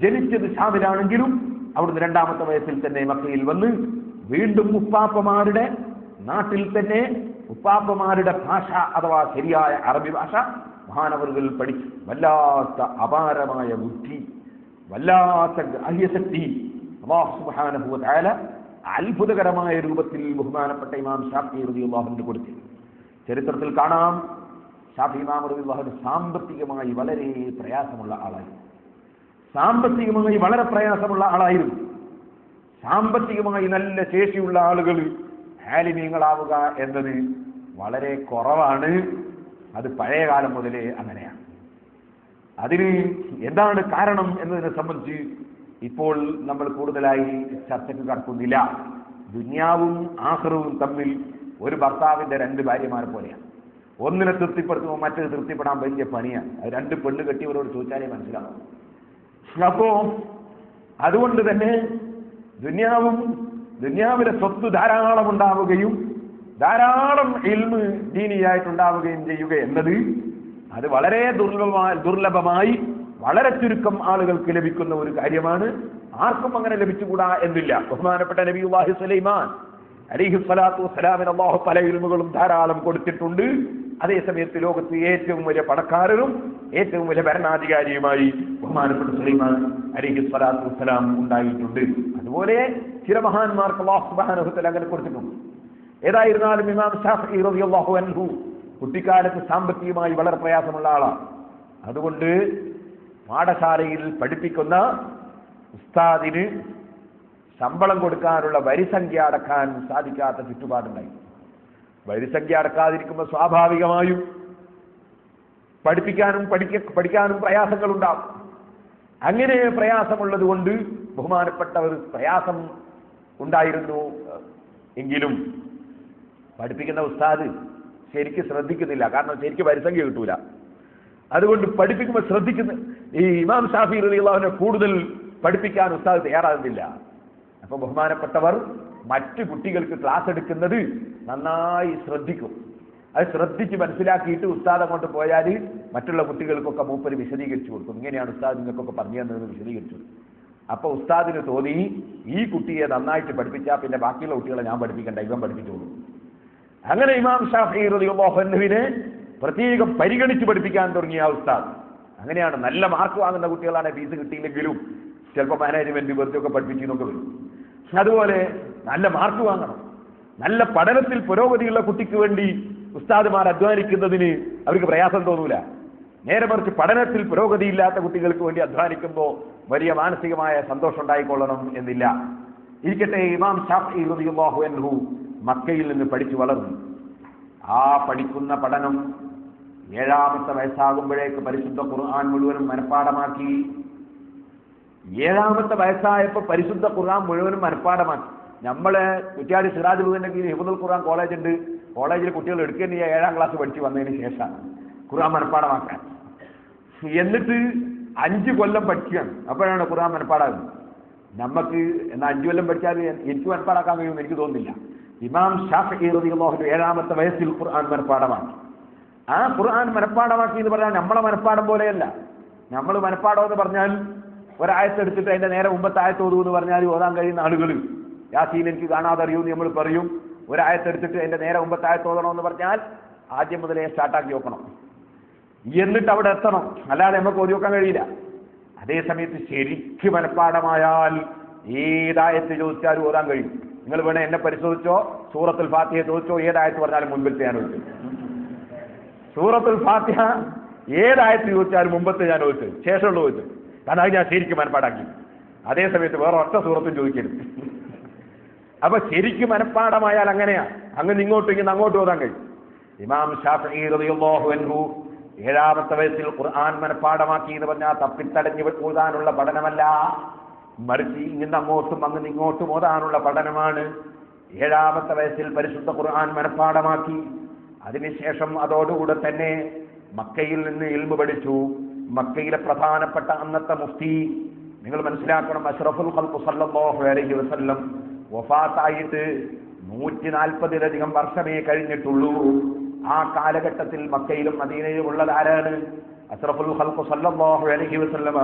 ജനിച്ചത് ഷാമിലാണെങ്കിലും അവിടുന്ന് 2ാമത്തെ വയസ്സിൽ തന്നെ മക്കയിൽ വന്ന് വീണ്ടും ഉപ്പാപ്പമാരുടെ നാട്ടിൽ തന്നെ ഉപ്പാപ്പമാരുടെ ഭാഷ അഥവാ ശരിയായ അറബി ഭാഷ മഹാനവറുകൾ പഠിച്ചു. വല്ലാത്ത അപാരമായ ബുദ്ധി, വല്ലാത്ത ഗ്രാഹ്യശക്തി അല്ലാഹു സുബ്ഹാനഹു വ തആല അത്ഭുതകരമായ രൂപത്തിൽ ബഹുമാനപ്പെട്ട ഇമാം ഷാഫിഈ റളിയല്ലാഹു അൻഹു കൊടുത്തു. ചരിത്രത്തിൽ കാണാം, ഷാഫിഈ ഇമാം റളിയല്ലാഹു അൻഹു സാമ്പത്തികമായി വളരെ പ്രയാസമുള്ള ആളായിരുന്നു. സാമ്പത്തികമായി വളരെ പ്രയാസമുള്ള ആളായിരുന്നു. സാമ്പത്തികമായി നല്ല ശേഷിയുള്ള ആളുകൾ ആലിമീങ്ങളാവുക എന്നത് വളരെ കുറവാണ്. അത് പഴയ കാലം മുതലേ അങ്ങനെയാണ്. അതിന് എന്താണ് കാരണം എന്നതിനെ സംബന്ധിച്ച് ഇപ്പോൾ നമ്മൾ കൂടുതലായി ചർച്ചയ്ക്ക് കടക്കുന്നില്ല. ദുനിയാവും ആഖിറവും തമ്മിൽ ഒരു ഭർത്താവിന്റെ രണ്ട് ഭാര്യമാരെ പോലെയാണ്. ഒന്നിനെ തൃപ്തിപ്പെടുത്തുമ്പോൾ മറ്റൊരു തൃപ്തിപ്പെടാൻ വലിയ പണിയാണ്. അത് രണ്ട് പെണ്ണ് കെട്ടിയവരോട് ചോദിച്ചാലേ മനസ്സിലാവും. അപ്പോ അതുകൊണ്ട് തന്നെ ദുനിയാവിലെ സ്വത്ത് ധാരാളം ഉണ്ടാവുകയും ധാരാളം ഇൽമ് ദീനിയായിട്ടുണ്ടാവുകയും ചെയ്യുക എന്നത് അത് വളരെ ദുർലഭമായി വളരെ ചുരുക്കം ആളുകൾക്ക് ലഭിക്കുന്ന ഒരു കാര്യമാണ്. ആർക്കും അങ്ങനെ ലഭിച്ചുകൂടാ എന്നില്ല. ബഹുമാനപ്പെട്ട നബിയുല്ലാഹി സുലൈമാൻ അലൈഹി സ്വലാത്തു വസ്സലാമിന് അല്ലാഹു പല ഇൽമുകളും ധാരാളം കൊടുത്തിട്ടുണ്ട്. അതേസമയത്ത് ലോകത്ത് ഏറ്റവും വലിയ പണക്കാരനും ഏറ്റവും വലിയ ഭരണാധികാരിയുമായി ബഹുമാനപ്പെട്ട സുലൈമാൻ അലൈഹി സ്വലാത്തു വസ്സലാം ഉണ്ടായിട്ടുണ്ട്. അതുപോലെ ചില മഹാന്മാർക്ക് അല്ലാഹു സുബ്ഹാനഹു വ തആല അങ്ങനെ കൊടുത്തിട്ടുണ്ട്. ഏതായിരുന്നാലും ഇമാം ഷാഫിഈ റളിയല്ലാഹു അൻഹു കുട്ടിക്കാലത്ത് സാമ്പത്തികമായി വളരെ പ്രയാസമുള്ള ആളാണ്. അതുകൊണ്ട് പാഠശാലയിൽ പഠിപ്പിക്കുന്ന ഉസ്താദിന് ശമ്പളം കൊടുക്കാനുള്ള വരിസംഖ്യ അടക്കാൻ സാധിക്കാത്ത ചുറ്റുപാടുണ്ടായി. വരിസംഖ്യ അടക്കാതിരിക്കുമ്പോൾ സ്വാഭാവികമായും പഠിക്കാനും പ്രയാസങ്ങളുണ്ടാവും. അങ്ങനെ പ്രയാസമുള്ളത് കൊണ്ട് ബഹുമാനപ്പെട്ടവർ പ്രയാസം ഉണ്ടായിരുന്നു എങ്കിലും പഠിപ്പിക്കുന്ന ഉസ്താദ് ശരിക്കും ശ്രദ്ധിക്കുന്നില്ല. കാരണം ശരിക്കും വരിസംഖ്യ കിട്ടൂല. അതുകൊണ്ട് പഠിപ്പിക്കുമ്പോൾ ശ്രദ്ധിക്കുന്ന ഈ ഇമാം ഷാഫിഈ റളിയല്ലാഹു അൻഹു കൂടുതൽ പഠിപ്പിക്കാൻ ഉസ്താദ് തയ്യാറാകുന്നില്ല. അപ്പൊ ബഹുമാനപ്പെട്ടവർ മറ്റു കുട്ടികൾക്ക് ക്ലാസ് എടുക്കുന്നത് നന്നായി ശ്രദ്ധിക്കും. അത് ശ്രദ്ധിച്ച് മനസ്സിലാക്കിയിട്ട് ഉസ്താദ് അങ്ങോട്ട് പോയാൽ മറ്റുള്ള കുട്ടികൾക്കൊക്കെ മൂപ്പര് വിശദീകരിച്ചു കൊടുക്കും. ഇങ്ങനെയാണ് ഉസ്താദ് നിങ്ങൾക്കൊക്കെ പറഞ്ഞു തന്നതെന്ന് വിശദീകരിച്ചു. അപ്പൊ ഉസ്താദിന് തോന്നി ഈ കുട്ടിയെ നന്നായിട്ട് പഠിപ്പിച്ചാൽ പിന്നെ ബാക്കിയുള്ള കുട്ടികളെ ഞാൻ പഠിപ്പിക്കണ്ട, ഇവൻ പഠിപ്പിച്ചോളൂ. അങ്ങനെ ഇമാം ഷാഫിഈ റളിയല്ലാഹു അൻഹുവിനെ പ്രത്യേകം പരിഗണിച്ച് പഠിപ്പിക്കാൻ തുടങ്ങിയ ഉസ്താദ്. അങ്ങനെയാണ്. നല്ല മാർക്ക് വാങ്ങുന്ന കുട്ടികളാണ് ഫീസ് കിട്ടിയില്ലെങ്കിലും ചിലപ്പോൾ മാനേജ്മെന്റ് വെറുതെ ഒക്കെ പഠിപ്പിച്ചെന്നൊക്കെ വരും. അതുപോലെ നല്ല മാർക്ക് വാങ്ങണം. നല്ല പഠനത്തിൽ പുരോഗതിയുള്ള കുട്ടിക്ക് വേണ്ടി ഉസ്താദുമാർ അധ്വാനിക്കുന്നതിന് അവർക്ക് പ്രയാസം തോന്നൂല. നേരെ മറിച്ച് പഠനത്തിൽ പുരോഗതിയില്ലാത്ത കുട്ടികൾക്ക് വേണ്ടി അധ്വാനിക്കുമ്പോൾ വലിയ മാനസികമായ സന്തോഷം ഉണ്ടായിക്കൊള്ളണം എന്നില്ല. ഇരിക്കട്ടെ, ഇമാം ഷാഫിഈ റളിയല്ലാഹു അൻഹു മക്കയിൽ നിന്ന് പഠിച്ചു വളർന്നു. ആ പഠിക്കുന്ന പഠനം 7ാമത്തെ വയസ്സാകുമ്പോഴേക്ക് പരിശുദ്ധ ഖുർആൻ മുഴുവനും മനഃപ്പാഠമാക്കി. 7ാമത്തെ വയസ്സായപ്പോൾ പരിശുദ്ധ ഖുർആൻ മുഴുവനും മനഃപ്പാഠമാക്കി. നമ്മളെ കുറ്റ്യാടി സിറാജുൽ ഹുദയുടെ കീഴിൽ ഹിഫ്ദുൽ ഖുർആൻ കോളേജ് ഉണ്ട്. കോളേജിൽ കുട്ടികൾ എടുക്കേണ്ട 7ാം ക്ലാസ് പഠിച്ച് വന്നതിന് ശേഷമാണ് ഖുർആൻ മനഃപ്പാഠമാക്കാൻ. എന്നിട്ട് 5 കൊല്ലം പഠിക്കുകയാണ്. അപ്പോഴാണ് ഖുർആൻ മനഃപ്പാഠാകുന്നത്. നമുക്ക് എന്നാൽ 5 കൊല്ലം പഠിച്ചാൽ എനിക്ക് മനഃപ്പാഠാക്കാൻ കഴിയുമെന്ന് എനിക്ക് തോന്നുന്നില്ല. ഇമാം ഷാഫിഈ റളിയല്ലാഹു അൻഹു 7ാമത്തെ വയസ്സിൽ ഖുർആൻ മനഃപ്പാഠമാക്കി. ആ ഖുർആൻ മനഃപ്പാഠമാക്കി എന്ന് പറഞ്ഞാൽ നമ്മളെ മനഃപ്പാഠം പോലെയല്ല. നമ്മൾ മനഃപ്പാഠം എന്ന് പറഞ്ഞാൽ ഒരായത്തെടുത്തിട്ട് അതിന്റെ നേരെ മുമ്പത്തെ ആയത്ത് ഓതൂ എന്ന് പറഞ്ഞാൽ ഓതാൻ കഴിയുന്ന ആളുകൾ യാസീൻ എനിക്ക് കാണാതെ അറിയൂന്ന് നമ്മൾ പറയും. ഒരായത്തെടുത്തിട്ട് അതിന്റെ നേരെ മുമ്പത്തെ ആയത്ത് ഓതണമെന്ന് പറഞ്ഞാൽ ആദ്യം മുതലേ സ്റ്റാർട്ടാക്കി വെക്കണം, എന്നിട്ട് അവിടെ എത്തണം. അല്ലാതെ നമുക്ക് ഓതി വെക്കാൻ കഴിയില്ല. അതേസമയത്ത് ശരിക്ക് മനഃപ്പാഠമായാൽ ഏതായത്ത് ചോദിച്ചാലും ഓതാൻ കഴിയും. നിങ്ങൾ വേണേ എന്നെ പരിശോധിച്ചോ, സൂറത്തുൽ ഫാത്തിഹ ചോദിച്ചോ, ഏതായത്ത് പറഞ്ഞാലും മുൻപിലത്തെ ഞാൻ ചോദിച്ചു. സൂറത്തുൽ ഫാത്തിഹ ഏതായത്ത് ചോദിച്ചാലും മുമ്പത്തെ ഞാൻ ചോദിച്ചു, ശേഷമുള്ള ചോദിച്ചു. കാരണം അത് ഞാൻ ശരിക്കും മനഃപ്പാടാക്കി. അതേസമയത്ത് വേറെ ഒറ്റ സൂറത്തും ചോദിക്കരുത്. അപ്പൊ ശരിക്കും മനഃപ്പാഠമായാൽ അങ്ങനെയാ. അങ്ങനെ ഇങ്ങോട്ടും ഇങ്ങനെ അങ്ങോട്ടും ഓതാൻ കഴിയും. ഇമാം ഷാഫിഈ റളിയല്ലാഹു അൻഹു 7ാമത്തെ വയസ്സിൽ ഖുർആൻ മനഃപ്പാഠമാക്കി എന്ന് പറഞ്ഞാൽ തപ്പിത്തടഞ്ഞ് ഓതാനുള്ള പഠനമല്ല, മറിച്ച് ഇങ്ങനെ അങ്ങോട്ടും അങ്ങനെ ഇങ്ങോട്ടും ഓതാനുള്ള പഠനമാണ്. 7ാമത്തെ വയസ്സിൽ പരിശുദ്ധ ഖുർആൻ മനഃപ്പാഠമാക്കി. അതിനുശേഷം അതോടുകൂടെ തന്നെ മക്കയിൽ നിന്ന് ഇൽമു പഠിച്ചു. മക്കയിലെ പ്രധാനപ്പെട്ട അന്നത്തെ മുഫ്തി, നിങ്ങൾ മനസ്സിലാക്കണം, അഷ്റഫുൽ ഖൽഖ് സല്ലല്ലാഹു അലൈഹി വസല്ലം വഫാത്തായിട്ട് 140-ലധികം വർഷമേ കഴിഞ്ഞിട്ടുള്ളൂ. ആ കാലഘട്ടത്തിൽ മക്കയിലും മദീനയിലും ഉള്ളത് ആരാണ്? അഷ്റഫുൽ ഖൽഖ് സല്ലല്ലാഹു അലൈഹി വസല്ലമ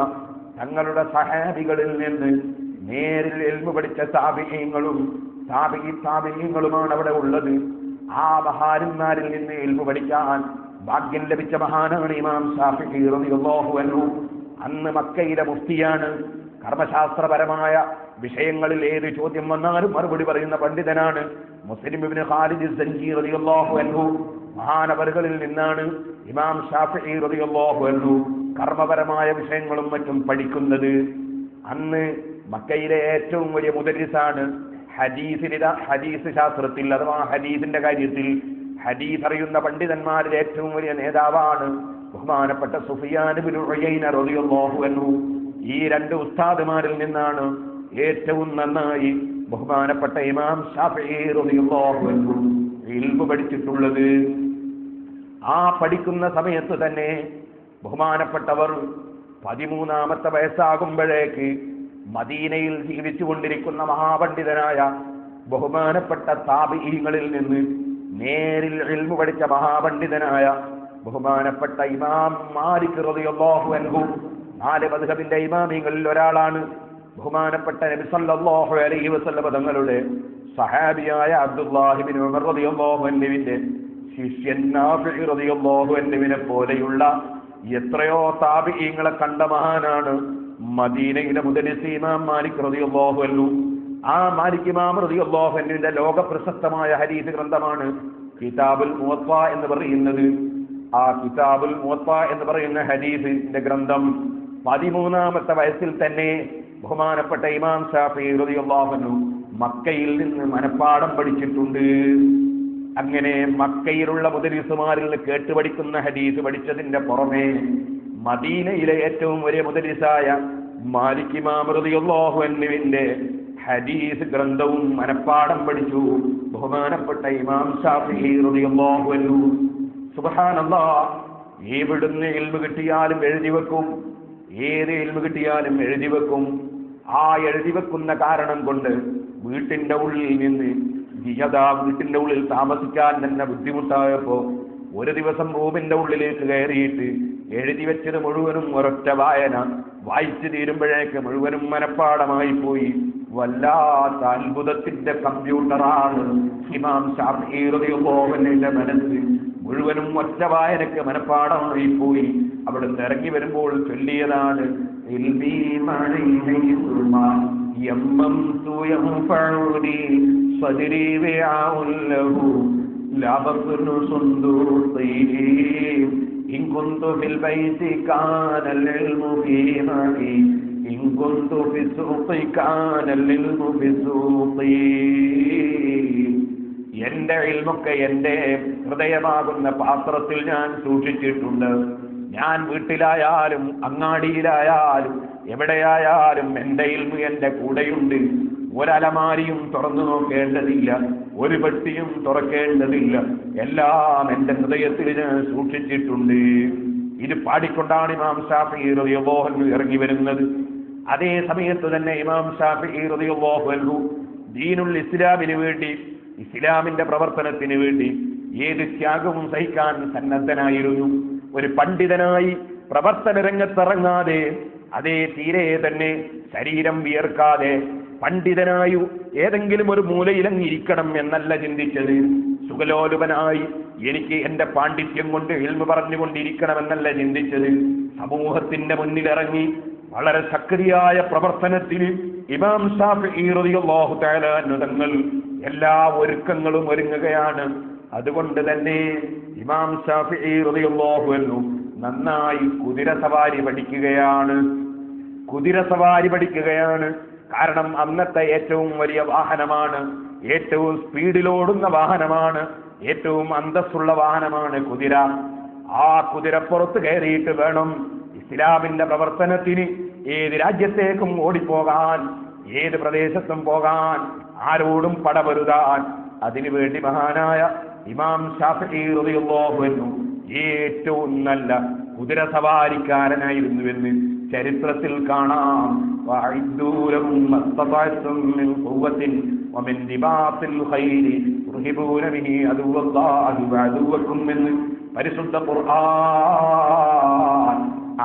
തങ്ങളുടെ സഹാബികളിൽ നിന്ന് നേരിൽ ഇൽമു പഠിച്ച താബിഈങ്ങളുമാണ് അവിടെ ഉള്ളത്. ആ മഹാന്മാരിൽ നിന്ന് ഇൽമു പഠിക്കാൻ ഭാഗ്യം ലഭിച്ച മഹാനാണ് ഇമാം ഷാഫിഈ റളിയല്ലാഹു അൻഹു. അന്ന് മക്കയിലെ മുഫ്തിയാണ്. കർമ്മശാസ്ത്രപരമായ വിഷയങ്ങളിൽ ഏത് ചോദ്യം വന്നാലും മറുപടി പറയുന്ന പണ്ഡിതനാണ്. മുസ്ലിം ഇബ്നു ഖാലിദ് സഞ്ചി റളിയല്ലാഹു അൻഹു മഹാനവറുകളിൽ നിന്നാണ് ഇമാം ഷാഫിഈ റളിയല്ലാഹു അൻഹു കർമ്മപരമായ വിഷയങ്ങളും മറ്റും പഠിക്കുന്നത്. അന്ന് മക്കയിലെ ഏറ്റവും വലിയ മുദരിസാണ്. ഹദീസ് ശാസ്ത്രത്തിൽ അഥവാ ഹദീസിന്റെ കാര്യത്തിൽ ഹദീസ് അറിയുന്ന പണ്ഡിതന്മാരിൽ ഏറ്റവും വലിയ നേതാവാണ് ബഹുമാനപ്പെട്ട സുഫിയാൻ ഇബ്നു ഉയൈന റളിയല്ലാഹു അൻഹു. ഈ രണ്ട് ഉസ്താദുമാരിൽ നിന്നാണ് ഏറ്റവും നന്നായി ബഹുമാനപ്പെട്ട ഇമാം ഷാഫിഈ റളിയല്ലാഹു അൻഹു ഇൽമു പഠിച്ചിട്ടുള്ളത്. ആ പഠിക്കുന്ന സമയത്ത് തന്നെ ബഹുമാനപ്പെട്ടവർ 13ാമത്തെ വയസ്സാകുമ്പോഴേക്ക് മദീനയിൽ ജീവിച്ചുകൊണ്ടിരിക്കുന്ന മഹാപണ്ഡിതനായ ബഹുമാനപ്പെട്ട താബിഈങ്ങളിൽ നിന്ന് നേരിൽ ഇൽമു പഠിച്ച മഹാപണ്ഡിതനായ ബഹുമാനപ്പെട്ട ഇമാം മാലിക് റളിയല്ലാഹു അൻഹു 4 മദ്ഹബിന്റെ ഇമാമിങ്ങളിൽ ഒരാളാണ്. ബഹുമാനപ്പെട്ട നബി സല്ലല്ലാഹു അലൈഹി വസല്ലം തങ്ങളുടെ സഹാബിയായ അബ്ദുല്ലാഹി ഇബ്നു ഉമർ റളിയല്ലാഹു അൻഹുവിന്റെ ശിഷ്യൻ നാഫിഇ റളിയല്ലാഹു അൻഹുവിനെ പോലെയുള്ള എത്രയോ താബിഈങ്ങളെ കണ്ട മഹാനാണ് മദീനയിലെ മുദരിസ് ഇമാം മാലിക് റളിയല്ലാഹു അൻഹു. ആ മാലിക് ഇമാം റളിയല്ലാഹു അൻഹുവിന്റെ ലോക പ്രശസ്തമായ ഹദീസ് ഗ്രന്ഥമാണ് കിതാബുൽ മുവത്ത എന്ന് പറയുന്നത്. ആ കിതാബുൽ മുവത്ത എന്ന് പറയുന്ന ഹദീസിന്റെ ഗ്രന്ഥം 13ാമത്തെ വയസ്സിൽ തന്നെ ബഹുമാനപ്പെട്ട ഇമാം ഷാഫിഈ റളിയല്ലാഹു അൻഹു മക്കയിൽ നിന്ന് മനപ്പാഠം പഠിച്ചിട്ടുണ്ട്. അങ്ങനെ മക്കയിലുള്ള മുദരിസുമാരിൽ നിന്ന് കേട്ടുപഠിക്കുന്ന ഹദീസ് പഠിച്ചതിന്റെ പുറമെ മദീനയിലെ ഏറ്റവും വലിയ മുദരിസായ മാലിക് ഇമാം റളിയല്ലാഹു അൻഹുവിന്റെ ഹദീസ് ഗ്രന്ഥവും മനപ്പാഠം പഠിച്ചു ബഹുമാനപ്പെട്ട ഇമാം ഷാഫിഈ റളിയല്ലാഹു അൻഹു. സുബ്ഹാനല്ലാഹ്, എവിടുന്ന് ഇൽമു കിട്ടിയാലും എഴുതി വെക്കും, ഏത് ഇൽമു കിട്ടിയാലും എഴുതി വെക്കും. ആ എഴുതി വെക്കുന്ന കാരണം കൊണ്ട് വീട്ടിന്റെ ഉള്ളിൽ നിന്ന് വീട്ടിന്റെ ഉള്ളിൽ താമസിക്കാൻ തന്നെ ബുദ്ധിമുട്ടായപ്പോ ഒരു ദിവസം റൂമിന്റെ ഉള്ളിലേക്ക് കയറിയിട്ട് എഴുതി വെച്ചത് മുഴുവനും ഒരൊറ്റ വായന വായിച്ചു തീരുമ്പോഴേക്ക് മുഴുവനും മനപ്പാടമായി പോയി. വല്ലാത്ത അത്ഭുതത്തിന്റെ കമ്പ്യൂട്ടറാണ് ഇമാം ഷാഫിഈ റളിയല്ലാഹു അൻഹുവിന്റെ മനസ്സ്. മുഴുവനും ഒറ്റ വായനക്ക് മനപ്പാടമായി പോയി. അവിടുന്ന് ഇറങ്ങി വരുമ്പോൾ ചൊല്ലിയതാണ് എന്റെ ഇൽമൊക്കെ എന്റെ ഹൃദയമാകുന്ന പാത്രത്തിൽ ഞാൻ സൂക്ഷിച്ചിട്ടുണ്ട്. ഞാൻ വീട്ടിലായാലും അങ്ങാടിയിലായാലും എവിടെയായാലും എന്റെ ഇൽമു എന്റെ കൂടെയുണ്ട്. ഒരലമാരിയും തുറന്നു നോക്കേണ്ടതില്ല, ഒരു പെട്ടിയും തുറക്കേണ്ടതില്ല, എല്ലാം എന്റെ ഹൃദയത്തിൽ ഞാൻ സൂക്ഷിച്ചിട്ടുണ്ട്. ഇത് പാടിക്കൊണ്ടാണ് ഇമാം ഷാഫിഈ റളിയല്ലാഹു അൻഹു ഇറങ്ങി വരുന്നത്. അതേ സമയത്ത് തന്നെ ഇമാം ഷാഫിഈ റളിയല്ലാഹു അൻഹു ദീനുൽ ഇസ്ലാമിന് വേണ്ടി, ഇസ്ലാമിന്റെ പ്രവർത്തനത്തിന് വേണ്ടി ഏത് ത്യാഗവും സഹിക്കാൻ സന്നദ്ധനായിരുന്നു. ഒരു പണ്ഡിതനായി പ്രവർത്തന രംഗത്തിറങ്ങാതെ, അതേ തീരെ തന്നെ ശരീരം വിയർക്കാതെ പണ്ഡിതനായി ഏതെങ്കിലും ഒരു മൂലയിലങ്ങിരിക്കണം എന്നല്ല ചിന്തിച്ചത്. സുഖലോലുപനായി എനിക്ക് എന്റെ പാണ്ഡിത്യം കൊണ്ട് ഇൽമു പറഞ്ഞുകൊണ്ടിരിക്കണമെന്നല്ല ചിന്തിച്ചത്. സമൂഹത്തിന്റെ മുന്നിലിറങ്ങി വളരെ സക്രിയായ പ്രവർത്തനത്തിന് ഇമാം ഷാഫിഈ റളിയല്ലാഹു തആല അൻഹു തങ്ങൾ എല്ലാ ഒരുക്കങ്ങളും ഒരുങ്ങുകയാണ്. അതുകൊണ്ട് തന്നെ ഇമാം ഷാഫിഈ റളിയല്ലാഹു അൻഹു നന്നായി കുതിരസവാരി പഠിക്കുകയാണ്. കാരണം അന്നത്തെ ഏറ്റവും വലിയ വാഹനമാണ്, ഏറ്റവും സ്പീഡിലോടുന്ന വാഹനമാണ്, ഏറ്റവും അന്തസ്സുള്ള വാഹനമാണ് കുതിര. ആ കുതിരപ്പുറത്ത് കയറിയിട്ട് വേണം ഇസ്ലാമിന്റെ പ്രവർത്തനത്തിന് ഏത് രാജ്യത്തേക്കും ഓടിപ്പോകാൻ, ഏത് പ്രദേശത്തും പോകാൻ, ആരോടും പടപൊരുതാൻ. അതിനുവേണ്ടി മഹാനായ ഇമാം ഷാഫിഈ റളിയല്ലാഹു അൻഹു ഏറ്റവും നല്ല കുതിരസവാരിക്കാരനായിരുന്നുവെന്ന് ചരിത്രത്തിൽ കാണാം. പരിശുദ്ധ ഖുർആൻ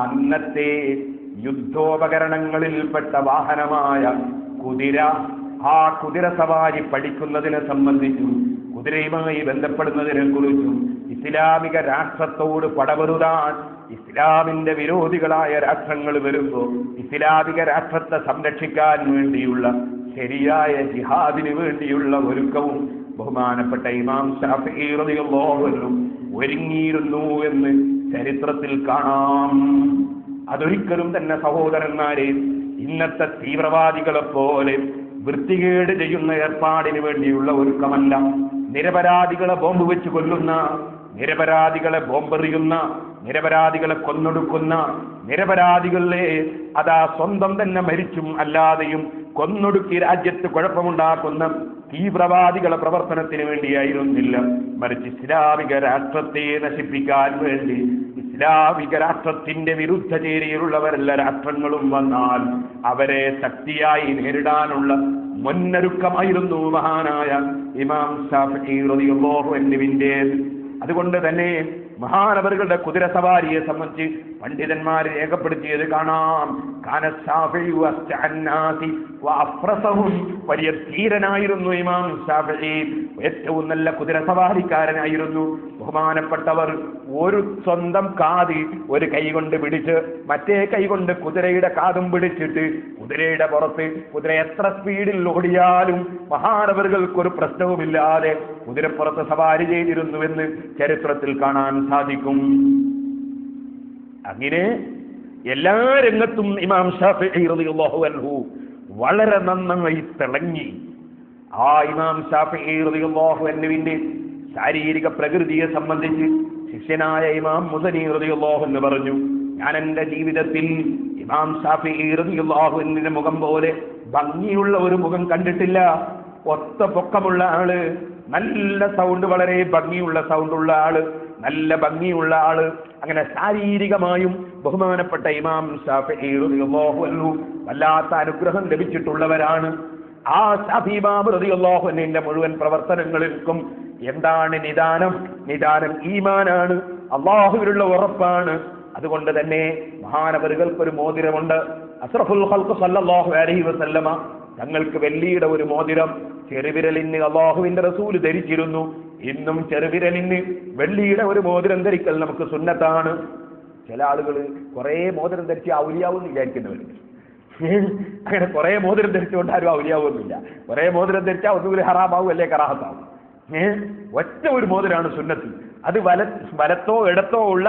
അന്നത്തെ യുദ്ധോപകരണങ്ങളിൽപ്പെട്ട വാഹനമായ കുതിര, ആ കുതിര സവാരി പഠിക്കുന്നതിനെ സംബന്ധിച്ചും കുതിരയുമായി ബന്ധപ്പെടുന്നതിനെ കുറിച്ചും ഇസ്ലാമിക രാഷ്ട്രത്തോട് പടപൊരുതാൻ ഇസ്ലാമിന്റെ വിരോധികളായ രാഷ്ട്രങ്ങൾ വരുമ്പോൾ ഇസ്ലാമിക രാഷ്ട്രത്തെ സംരക്ഷിക്കാൻ വേണ്ടിയുള്ള ശരിയായ ജിഹാദിന് വേണ്ടിയുള്ള ഒരുക്കവും ബഹുമാനപ്പെട്ട ഇമാം ശാഫിഈ റളിയല്ലാഹു അൻഹു ഒരുങ്ങിയിരുന്നു എന്ന് ചരിത്രത്തിൽ കാണാം. അതൊരിക്കലും തന്നെ സഹോദരന്മാരെ ഇന്നത്തെ തീവ്രവാദികളെ പോലെ വൃത്തികേട് ചെയ്യുന്ന ഏർപ്പാടിന് വേണ്ടിയുള്ള ഒരുക്കമല്ല. നിരപരാധികളെ ബോംബ് വെച്ച് കൊല്ലുന്ന, നിരപരാധികളെ ബോംബെറിയുന്ന, നിരപരാധികളെ കൊന്നൊടുക്കുന്ന, നിരപരാധികളെ അതാ സ്വന്തം തന്നെ മരിച്ചും അല്ലാതെയും കൊന്നൊടുക്കി രാജ്യത്ത് കുഴപ്പമുണ്ടാക്കുന്ന തീവ്രവാദികളെ പ്രവർത്തനത്തിന് വേണ്ടിയായിരുന്നില്ല, മറിച്ച് ഇസ്ലാമിക രാഷ്ട്രത്തെ നശിപ്പിക്കാൻ വേണ്ടി ഇസ്ലാമിക രാഷ്ട്രത്തിന്റെ വിരുദ്ധ ചേരിയിലുള്ളവരല്ല രാഷ്ട്രങ്ങളും വന്നാൽ അവരെ ശക്തിയായി നേരിടാനുള്ള മുന്നൊരുക്കമായിരുന്നു മഹാനായ ഇമാം ശാഫിഈ റളിയല്ലാഹു അൻഹുവിൻ്റേത്. അതുകൊണ്ട് തന്നെ മഹാനവറുകളുടെ കുതിര സവാരിയെ സംബന്ധിച്ച് പണ്ഡിതന്മാർ രേഖപ്പെടുത്തിയത് കാണാം. വലിയ ധീരനായിരുന്നു ഇമാം ശാഫിഈ, ഏറ്റവും നല്ല കുതിര സവാരിക്കാരനായിരുന്നു. ബഹുമാനപ്പെട്ടവർ ഒരു സ്വന്തം കാത് ഒരു കൈ കൊണ്ട് പിടിച്ച് മറ്റേ കൈ കൊണ്ട് കുതിരയുടെ കാതും പിടിച്ചിട്ട് കുതിരയുടെ പുറത്ത് കുതിര എത്ര സ്പീഡിൽ ഓടിയാലും മഹാനവറുകൾക്കൊരു പ്രശ്നവുമില്ലാതെ കുതിരപ്പുറത്ത് സവാരി ചെയ്തിരുന്നുവെന്ന് ചരിത്രത്തിൽ കാണാൻ സാധിക്കും. അങ്ങനെ എല്ലാ രംഗത്തും ഇമാം ശാഫിഈ റളിയല്ലാഹു അൻഹു വളരെ നന്നായി തിളങ്ങി. ആ ഇമാം ശാഫിഈ റളിയല്ലാഹു അൻഹുവിന്റെ ശാരീരിക പ്രകൃതിയെ സംബന്ധിച്ച് ശിഷ്യനായ ഇമാം മുസനി റളിയല്ലാഹു അൻഹു പറഞ്ഞു, ഞാൻ എൻ്റെ ജീവിതത്തിൽ ഇമാം ശാഫിഈ റളിയല്ലാഹു അൻഹുവിന്റെ മുഖം പോലെ ഭംഗിയുള്ള ഒരു മുഖം കണ്ടിട്ടില്ല. ഒത്ത പൊക്കമുള്ള ആള്, നല്ല സൗണ്ട്, വളരെ ഭംഗിയുള്ള സൗണ്ടുള്ള ആള്, നല്ല ഭംഗിയുള്ള ആള്. അങ്ങനെ ശാരീരികമായും ബഹുമാനപ്പെട്ട ഇമാം ശാഫിഈ റളിയല്ലാഹു അൻഹു വല്ലാത്ത അനുഗ്രഹം ലഭിച്ചിട്ടുള്ളവരാണ്. ആ ശാഫിഈ ഇമാം റളിയല്ലാഹു അൻഹുവിന്റെ മുഴുവൻ പ്രവർത്തനങ്ങൾക്കും എന്താണ് നിദാനം? നിദാനം ഈമാനാണ്, അല്ലാഹുവിലുള്ള ഉറപ്പാണ്. അതുകൊണ്ട് തന്നെ മഹാനവറുകൾക്കൊരു മോതിരമുണ്ട്. അസ്റഫുൽ ഖൽഖ് സല്ലല്ലാഹു അലൈഹി വസല്ലമ തങ്ങൾക്ക് വെള്ളിയുടെ ഒരു മോതിരം ചെറുവിരലിന് അല്ലാഹുവിന്റെ റസൂൽ ധരിച്ചിരുന്നു. ഇന്നും ചെറുവിരലിന് വെള്ളിയുടെ ഒരു മോതിരം ധരിക്കൽ നമുക്ക് സുന്നത്താണ്. ചില ആളുകൾ കുറെ മോതിരം ധരിച്ച് ഔലിയാവെന്ന് വിചാരിക്കുന്നവരുണ്ട്. അങ്ങനെ കുറെ മോതിരം ധരിച്ചുകൊണ്ട് ആരും ഔലിയാവൊന്നുമില്ല. കുറെ മോതിരം ധരിച്ചാൽ ഒന്നുകിൽ ഹറാമാവും അല്ലേ കറാഹത്താവും. ഒറ്റ ഒരു മോതിരാണ് സുന്നത്ത്. അത് വലത്തോ ഇടത്തോ ഉള്ള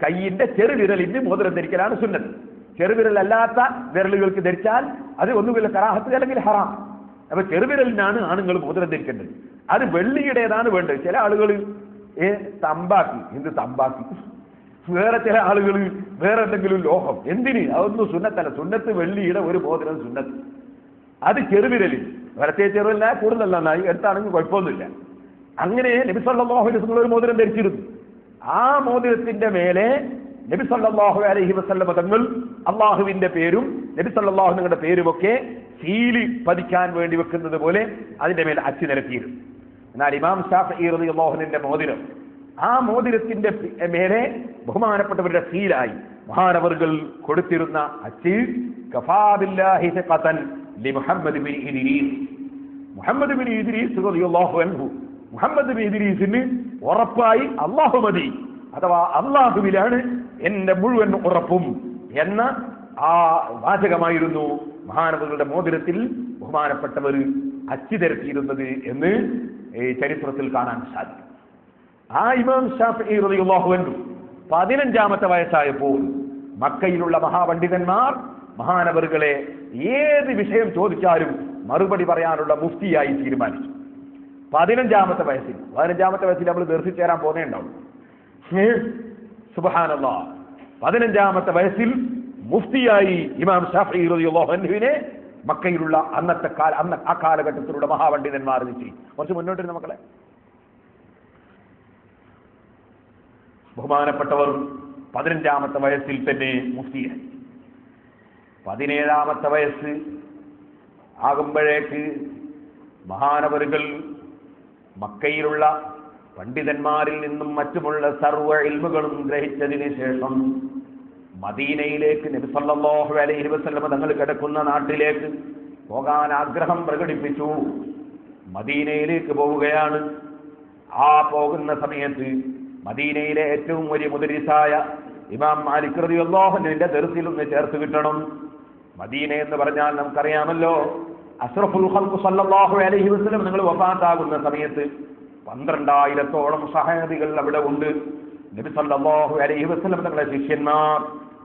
കൈയിന്റെ ചെറുവിരലിന് മോതിരം ധരിക്കലാണ് സുന്നത്ത്. ചെറുവിരലല്ലാത്ത വിരലുകൾക്ക് ധരിച്ചാൽ അത് ഒന്നുകിൽ കറാഹത്ത് അല്ലെങ്കിൽ ഹറാം. അപ്പൊ ചെറുവിരലിനാണ് ആണുങ്ങൾ മോതിരം ധരിക്കേണ്ടത്. അത് വെള്ളിയുടേതാണ് വേണ്ടത്. ചില ആളുകൾ തമ്പാക്കി, എന്ത് തമ്പാക്കി, വേറെ ചില ആളുകൾ വേറെ എന്തെങ്കിലും ലോഹം, എന്തിന്? അതൊന്നും സുന്നത്തല്ല. സുന്നത്ത് വെള്ളിയുടെ ഒരു മോതിരം സുന്നത്ത്. അത് ചെറുവിരലിൽ, വലത്തെ ചെറുവിരല കൂടുതൽ നന്നായി, എടുത്താണെങ്കിൽ കുഴപ്പമൊന്നുമില്ല. അങ്ങനെ നബി സല്ലല്ലാഹു അലൈഹി വസല്ലം ഒരു മോതിരം ധരിച്ചിരുന്നു. ആ മോതിരത്തിന്റെ മേലെ നബി സല്ലല്ലാഹു അലൈഹി വസല്ലം തങ്ങൾ അള്ളാഹുവിന്റെ പേരും നബി സല്ലല്ലാഹു തങ്ങളുടെ പേരുമൊക്കെ സീലി പതിക്കാൻ വേണ്ടി വെക്കുന്നത് പോലെ അതിന്റെ മേൽ അച്ചു നിരത്തിയിരുന്നു. എന്നാൽ ഇമാം ശാഫിഈ റളിയല്ലാഹു അൻഹുവിന്റെ മോതിരം, ആ മോതിരത്തിന്റെ മേലെ ബഹുമാനപ്പെട്ടവരുടെ സീലായി മഹാനവറുകൾ കൊടുത്തിരുന്ന അച്ച് കഫാ ബില്ലാഹി സിഖതൻ ലി മുഹമ്മദ് ബിൻ ഇദ്രീസ്. മുഹമ്മദ് ബിൻ ഇദ്രീസ് റളിയല്ലാഹു അൻഹു, മുഹമ്മദ് ബിൻ ഇദ്രീസിന് ഉറപ്പായി അല്ലാഹു മതി, അഥവാ അല്ലാഹുവിലാണ് എന്റെ മുഴുവൻ ഉറപ്പും എന്ന ആ വാചകമായിരുന്നു മഹാനവറുകളുടെ മോതിരത്തിൽ ബഹുമാനപ്പെട്ടവർ അച്ചു നിരത്തിയിരുന്നത് എന്ന് ചരിത്രത്തിൽ കാണാൻ സാധിക്കും. ആ ഇമാം ശാഫിഈ റളിയല്ലാഹു അൻഹു 15ാമത്തെ വയസ്സായപ്പോൾ മക്കയിലുള്ള മഹാപണ്ഡിതന്മാർ മഹാനവറുകളെ ഏത് വിഷയം ചോദിച്ചാലും മറുപടി പറയാനുള്ള മുഫ്തിയായി തീരുമാനിച്ചു. 15ാമത്തെ വയസ്സിൽ നമ്മൾ ദർശിച്ചേരാൻ പോകുന്നേ ഉണ്ടാവും. സുബ്ഹാനല്ലാഹ്, 15ാമത്തെ വയസ്സിൽ മുഫ്തിയായി ഇമാം ശാഫിഈ റളിയല്ലാഹു അൻഹുവിനെ മക്കയിലുള്ള അന്ന് ആ കാലഘട്ടത്തിലുള്ള മഹാപണ്ഡിതന്മാർ നിശ്ചയിച്ചു. കുറച്ച് മുന്നോട്ട് മക്കളെ, ബഹുമാനപ്പെട്ടവർ 15ാമത്തെ വയസ്സിൽ തന്നെ മുഫ്തിയായി. 17ാമത്തെ വയസ്സ് ആകുമ്പോഴേക്ക് മഹാനവറുകൾ മക്കയിലുള്ള പണ്ഡിതന്മാരിൽ നിന്നും മറ്റുമുള്ള സർവ്വ ഇൽമുകളും ഗ്രഹിച്ചതിന് ശേഷം മദീനയിലേക്ക് നബി സല്ലല്ലാഹു അലൈഹി വസല്ലം തങ്ങൾ കിടക്കുന്ന നാട്ടിലേക്ക് പോകാൻ ആഗ്രഹം പ്രകടിപ്പിച്ചു. മദീനയിലേക്ക് പോവുകയാണ്. ആ പോകുന്ന സമയത്ത് മദീനയിലെ ഏറ്റവും വലിയ മുദരിസായ ഇമാം മാലിക് റളിയല്ലാഹു അൻഹുവിന്റെ ദർസിൽ ഒന്ന് ചേർത്ത് കിട്ടണം. മദീന എന്ന് പറഞ്ഞാൽ നമുക്കറിയാമല്ലോ, അഷ്റഫുൽ ഖൽഖ് സല്ലല്ലാഹു അലൈഹി വസല്ലം നിങ്ങൾ വഫാത്താകുന്ന സമയത്ത് 12,000-ഓളം സഹാബികൾ അവിടെ ഉണ്ട്. നബി സല്ലല്ലാഹു അലൈഹി വസല്ലം തങ്ങളുടെ ശിഷ്യന്മാർ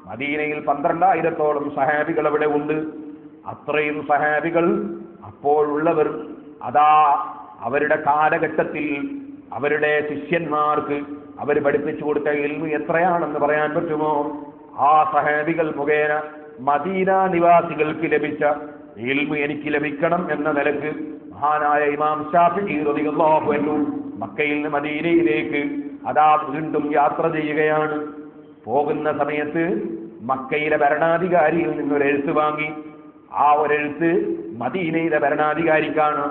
മദീനയിൽ 12,000-ഓളം സഹാബികൾ അവിടെ ഉണ്ട്. അത്രയും സഹാബികൾ അപ്പോഴുള്ളവർ അതാ അവരുടെ കാലഘട്ടത്തിൽ അവരുടെ ശിഷ്യന്മാർക്ക് അവർ പഠിപ്പിച്ചു കൊടുത്ത ഇൽമു എത്രയാണെന്ന് പറയാൻ പറ്റുമോ? ആ സഹാബികൾ മുഖേന മദീന നിവാസികൾക്ക് ലഭിച്ച ഇൽമു എനിക്ക് ലഭിക്കണം എന്ന നിലക്ക് മഹാനായ ഇമാം ശാഫിഈ റളിയല്ലാഹു അൻഹു മക്കയിൽ നിന്ന് മദീനയിലേക്ക് അതാ വീണ്ടും യാത്ര ചെയ്യുകയാണ്. പോകുന്ന സമയത്ത് മക്കയിലെ ഭരണാധികാരിയിൽ നിന്നൊരു എഴുത്ത് വാങ്ങി. ആ ഒരെഴുത്ത് മദീനയിലെ ഭരണാധികാരിക്കാണ്.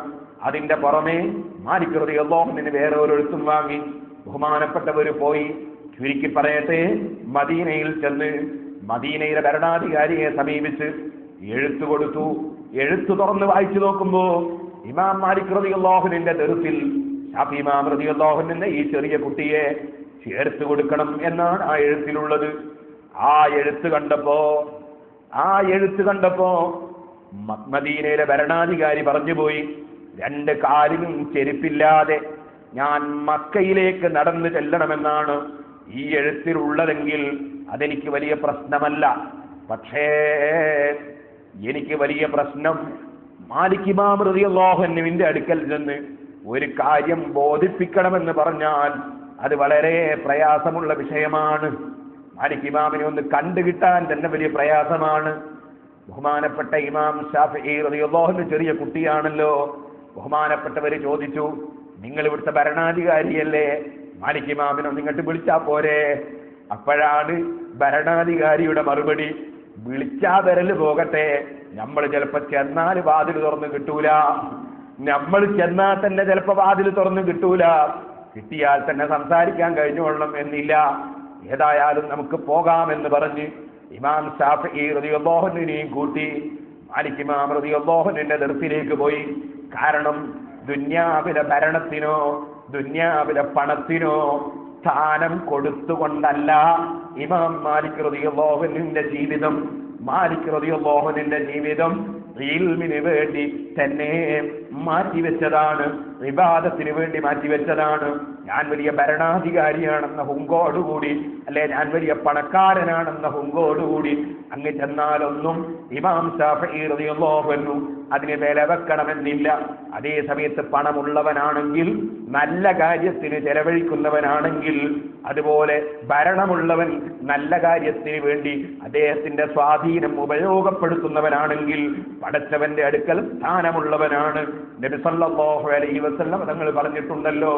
അതിന്റെ പുറമെ മാലിക് റളിയല്ലാഹു അൻഹു വേറെ ഒരു എഴുത്തും വാങ്ങി. ബഹുമാനപ്പെട്ടവർ പോയി, ചുരുക്കി പറയട്ടെ, മദീനയിൽ ചെന്ന് മദീനയിലെ ഭരണാധികാരിയെ സമീപിച്ച് എഴുത്ത് കൊടുത്തു. എഴുത്ത് തുറന്ന് വായിച്ചു നോക്കുമ്പോ ഇമാം മാലിക് റളിയല്ലാഹു അൻഹുവിന്റെ ദർസിൽ ശാഫി ഇമാം റളിയല്ലാഹു അൻഹു ഈ ചെറിയ കുട്ടിയെ ചേർത്ത് കൊടുക്കണം എന്നാണ് ആ എഴുത്തിലുള്ളത്. ആ എഴുത്ത് കണ്ടപ്പോ മദീനയിലെ ഭരണാധികാരി പറഞ്ഞുപോയി, 2 കാലിനും ചെരുപ്പില്ലാതെ ഞാൻ മക്കയിലേക്ക് നടന്നു ചെല്ലണമെന്നാണ് ഈ എഴുത്തിലുള്ളതെങ്കിൽ അതെനിക്ക് വലിയ പ്രശ്നമല്ല. പക്ഷേ എനിക്ക് വലിയ പ്രശ്നം മാലിക് ഇമാം റളിയല്ലാഹു അൻഹുവിന്റെ അടുക്കൽ നിന്ന് ഒരു കാര്യം ബോധിപ്പിക്കണമെന്ന് പറഞ്ഞാൽ അത് വളരെ പ്രയാസമുള്ള വിഷയമാണ്. മാലിക് ഇമാമിനെ ഒന്ന് കണ്ടുകിട്ടാൻ തന്നെ വലിയ പ്രയാസമാണ്. ബഹുമാനപ്പെട്ട ഇമാം ശാഫിഈ റളിയല്ലാഹു അൻഹു ചെറിയ കുട്ടിയാണല്ലോ. ബഹുമാനപ്പെട്ടവര് ചോദിച്ചു, നിങ്ങൾ ഇവിടുത്തെ ഭരണാധികാരിയല്ലേ, മാലിക് ഇമാമിനെ ഇങ്ങോട്ട് വിളിച്ചാ പോരെ? അപ്പോഴാണ് ഭരണാധികാരിയുടെ മറുപടി, വിളിച്ചാ വരല് പോകട്ടെ, നമ്മൾ ചിലപ്പോ ചെന്നാൽ വാതിൽ തുറന്ന് കിട്ടൂല, നമ്മൾ ചെന്നാൽ തന്നെ ചിലപ്പോ വാതിൽ തുറന്ന് കിട്ടൂല, കിട്ടിയാൽ തന്നെ സംസാരിക്കാൻ കഴിഞ്ഞുകൊള്ളണം എന്നില്ല, ഏതായാലും നമുക്ക് പോകാമെന്ന് പറഞ്ഞ് ഇമാം ശാഫിഈ റളിയല്ലാഹു അൻഹുവിനെയും കൂട്ടി മാലിക് ഇമാം റളിയല്ലാഹു അൻഹുവിന്റെ ദർസിലേക്ക് പോയി. കാരണം ദുന്യാവിലെ ഭരണത്തിനോ ദുന്യാവിലെ പണത്തിനോ സ്ഥാനം കൊടുത്തുകൊണ്ടല്ല ഇമാം മാലിക് റളിയല്ലാഹു അൻഹുവിന്റെ ജീവിതം. മാലിക് റളിയല്ലാഹു അൻഹുവിന്റെ ജീവിതം ഇൽമിന് വേണ്ടി തന്നെ മാറ്റിവെച്ചതാണ്, ഇബാദത്തിന് വേണ്ടി മാറ്റിവെച്ചതാണ്. ഞാൻ വലിയ ഭരണാധികാരിയാണെന്ന ഹുങ്കോടുകൂടി, അല്ലെ ഞാൻ വലിയ പണക്കാരനാണെന്ന ഹുങ്കോടുകൂടി അങ്ങ് ചെന്നാലൊന്നും ഇമാം ശാഫിഈ റളിയല്ലാഹു അൻഹു അതിന് വില വെക്കണമെന്നില്ല. അതേ സമയത്ത് പണമുള്ളവനാണെങ്കിൽ, നല്ല കാര്യത്തിന് ചെലവഴിക്കുന്നവനാണെങ്കിൽ, അതുപോലെ ഭരണമുള്ളവൻ നല്ല കാര്യത്തിന് വേണ്ടി അദ്ദേഹത്തിന്റെ സ്വാധീനം ഉപയോഗപ്പെടുത്തുന്നവനാണെങ്കിൽ പടച്ചവന്റെ അടുക്കൽ സ്ഥാനമുള്ളവനാണ്. നബി സല്ലല്ലാഹു അലൈഹി വസല്ലം തങ്ങൾ പറഞ്ഞിട്ടുണ്ടല്ലോ,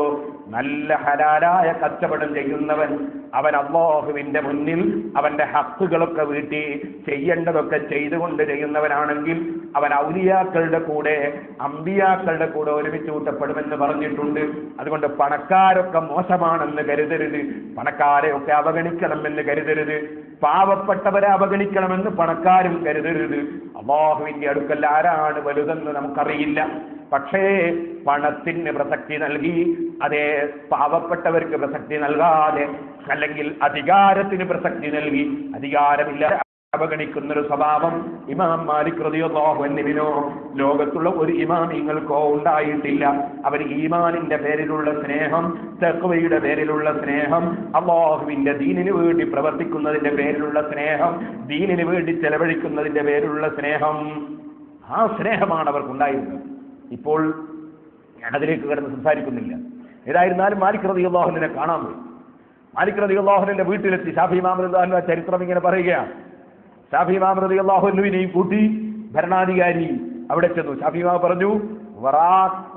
നല്ല ഹലാലായ കച്ചവടം ചെയ്യുന്നവൻ അവൻ അല്ലാഹുവിന്റെ മുന്നിൽ അവന്റെ ഹക്കുകളൊക്കെ വീട്ടി ചെയ്യേണ്ടതൊക്കെ ചെയ്തുകൊണ്ട് ചെയ്യുന്നവനാണെങ്കിൽ അവൻ ഔലിയാക്കളുടെ കൂടെ അമ്പിയാക്കളുടെ കൂടെ ഒരുമിച്ച് കൂട്ടപ്പെടുമെന്ന് പറഞ്ഞിട്ടുണ്ട്. അതുകൊണ്ട് പണക്കാരൊക്കെ മോശമാണെന്ന് കരുതരുത്, പണക്കാരെയൊക്കെ അവഗണിക്കണമെന്ന് കരുതരുത്, പാവപ്പെട്ടവരെ അവഗണിക്കണമെന്ന് പണക്കാരും കരുതരുത്. അല്ലാഹുവിന്റെ അടുക്കൽ ആരാണ് വലുതെന്ന് നമുക്കറിയില്ല. പക്ഷേ പണത്തിന് പ്രസക്തി നൽകി, അതേ പാവപ്പെട്ടവർക്ക് പ്രസക്തി നൽകാതെ, അല്ലെങ്കിൽ അധികാരത്തിന് പ്രസക്തി നൽകി അധികാരമില്ല അവഗണിക്കുന്നൊരു സ്വഭാവം ഇമാം മാലിക് റളിയല്ലാഹു അൻഹുവിനോ ലോകത്തുള്ള ഒരു ഇമാമിങ്ങൾക്കോ ഉണ്ടായിട്ടില്ല. അവർ ഈമാനിന്റെ പേരിലുള്ള സ്നേഹം, തഖ്വയുടെ പേരിലുള്ള സ്നേഹം, അല്ലാഹുവിന്റെ ദീനിന് വേണ്ടി പ്രവർത്തിക്കുന്നതിന്റെ പേരിലുള്ള സ്നേഹം, ദീനിന് വേണ്ടി ചെലവഴിക്കുന്നതിന്റെ പേരിലുള്ള സ്നേഹം, ആ സ്നേഹമാണ് അവർക്കുണ്ടായിരുന്നത്. ഇപ്പോൾ ഞാൻ അതിലേക്ക് കിടന്ന് സംസാരിക്കുന്നില്ല. ഏതായിരുന്നാലും മാലിക് റളിയല്ലാഹു അൻഹുവിനെ കാണാൻ പോയി. മാലിക് റളിയല്ലാഹു അൻഹുവിന്റെ വീട്ടിലെത്തി ശാഫി ഇമാം റളിയല്ലാഹു അൻഹു ചരിത്രം ഇങ്ങനെ പറയുകയാണ്. ശാഫി ഇമാം റളിയല്ലാഹു അൻഹുവിനെയും കൂട്ടി ഭരണാധികാരി അവിടെ ചെന്നു. ശാഫി ഇമാം പറഞ്ഞു,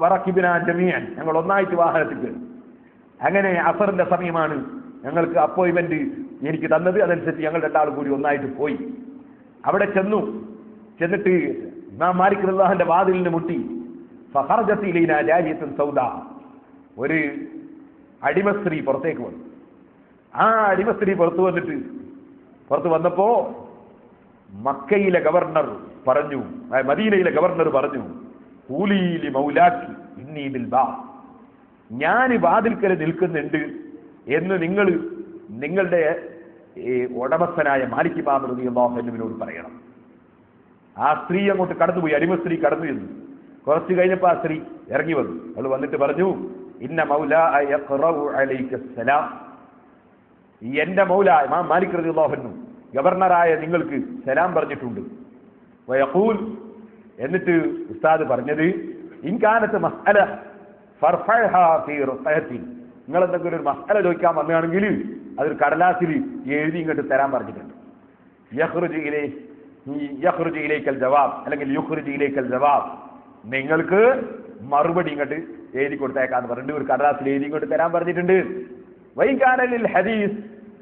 വറക്കിബിനാ ജമീഅൻ, ഞങ്ങൾ ഒന്നായിട്ട് വാഹനത്തിൽ കയറി. അങ്ങനെ അസറിന്റെ സമയമാണ് ഞങ്ങൾക്ക് അപ്പോയിന്റ്മെന്റ് എനിക്ക് തന്നത്, അതനുസരിച്ച് ഞങ്ങൾ രണ്ടാളും കൂടി ഒന്നായിട്ട് പോയി. അവിടെ ചെന്നിട്ട് ഇമാം മാലിക് റളിയല്ലാഹു അൻഹുവിന്റെ വാതിലിന് മുട്ടി. ഫഖറജത് ഇലൈനാ ജാരിയത്തുൻ സൗദാ, ഒരു അടിമ സ്ത്രീ പുറത്തേക്ക് വന്നു. ആ അടിമ സ്ത്രീ പുറത്തു വന്നപ്പോ മക്കയിലെ ഗവർണർ പറഞ്ഞു, മദീനയിലെ ഗവർണർ പറഞ്ഞു, ഖൂലി ലി മൗലാക്കി ഇന്നി ബിൽ ബാ, ഞാൻ വാതിൽക്കൽ നിൽക്കുന്നുണ്ട് എന്ന് നിങ്ങളുടെ ഈ ഉടമസ്ഥനായ മാലിക് ഇമാം റളിയല്ലാഹു അൻഹുവിനോട് പറയണം. ആ സ്ത്രീ അങ്ങോട്ട് കടന്നുപോയി, അടിമ സ്ത്രീ കടന്നു ചെന്നു. കുറച്ച് കഴിഞ്ഞപ്പോൾ ആ സ്ത്രീ ഇറങ്ങി വന്നു. അവൾ വന്നിട്ട് പറഞ്ഞു, ഇന്ന മൗലാ യഖറഉ അലൈക സലാം, എന്റെ മൗല ഇമാം മാലിക് റളിയല്ലാഹു അൻഹു ഗവർണറായ നിങ്ങൾക്ക് സലാം പറഞ്ഞിട്ടുണ്ട്. വയഖൂൽ, എന്നിട്ട് ഉസ്താദ് പറഞ്ഞത്, ഇൻകാനത്ത് മസ്അല ഫർഫഅഹാ ഫീ റുഖയത്തിൻ, നിങ്ങൾ എന്തെങ്കിലും ഒരു മസ്അല ചോദിക്കാൻ വന്നതാണെങ്കിൽ അതൊരു കടലാസിൽ എഴുതി ഇങ്ങോട്ട് തരാൻ പറഞ്ഞിട്ടുണ്ട്. യഖ്റുജു ഇലൈക്കൽ ജവാബ് അല്ലെങ്കിൽ യുഖ്റുജു ഇലൈക്കൽ ജവാബ്, നിങ്ങൾക്ക് മറുപടി ഇങ്ങോട്ട് എഴുതി കൊടുത്തേക്കാന്ന് പറഞ്ഞിട്ട് ഒരു കടലാസിൽ എഴുതി ഇങ്ങോട്ട് തരാൻ പറഞ്ഞിട്ടുണ്ട്. വൈകാനലിൽ ഹദീസ്,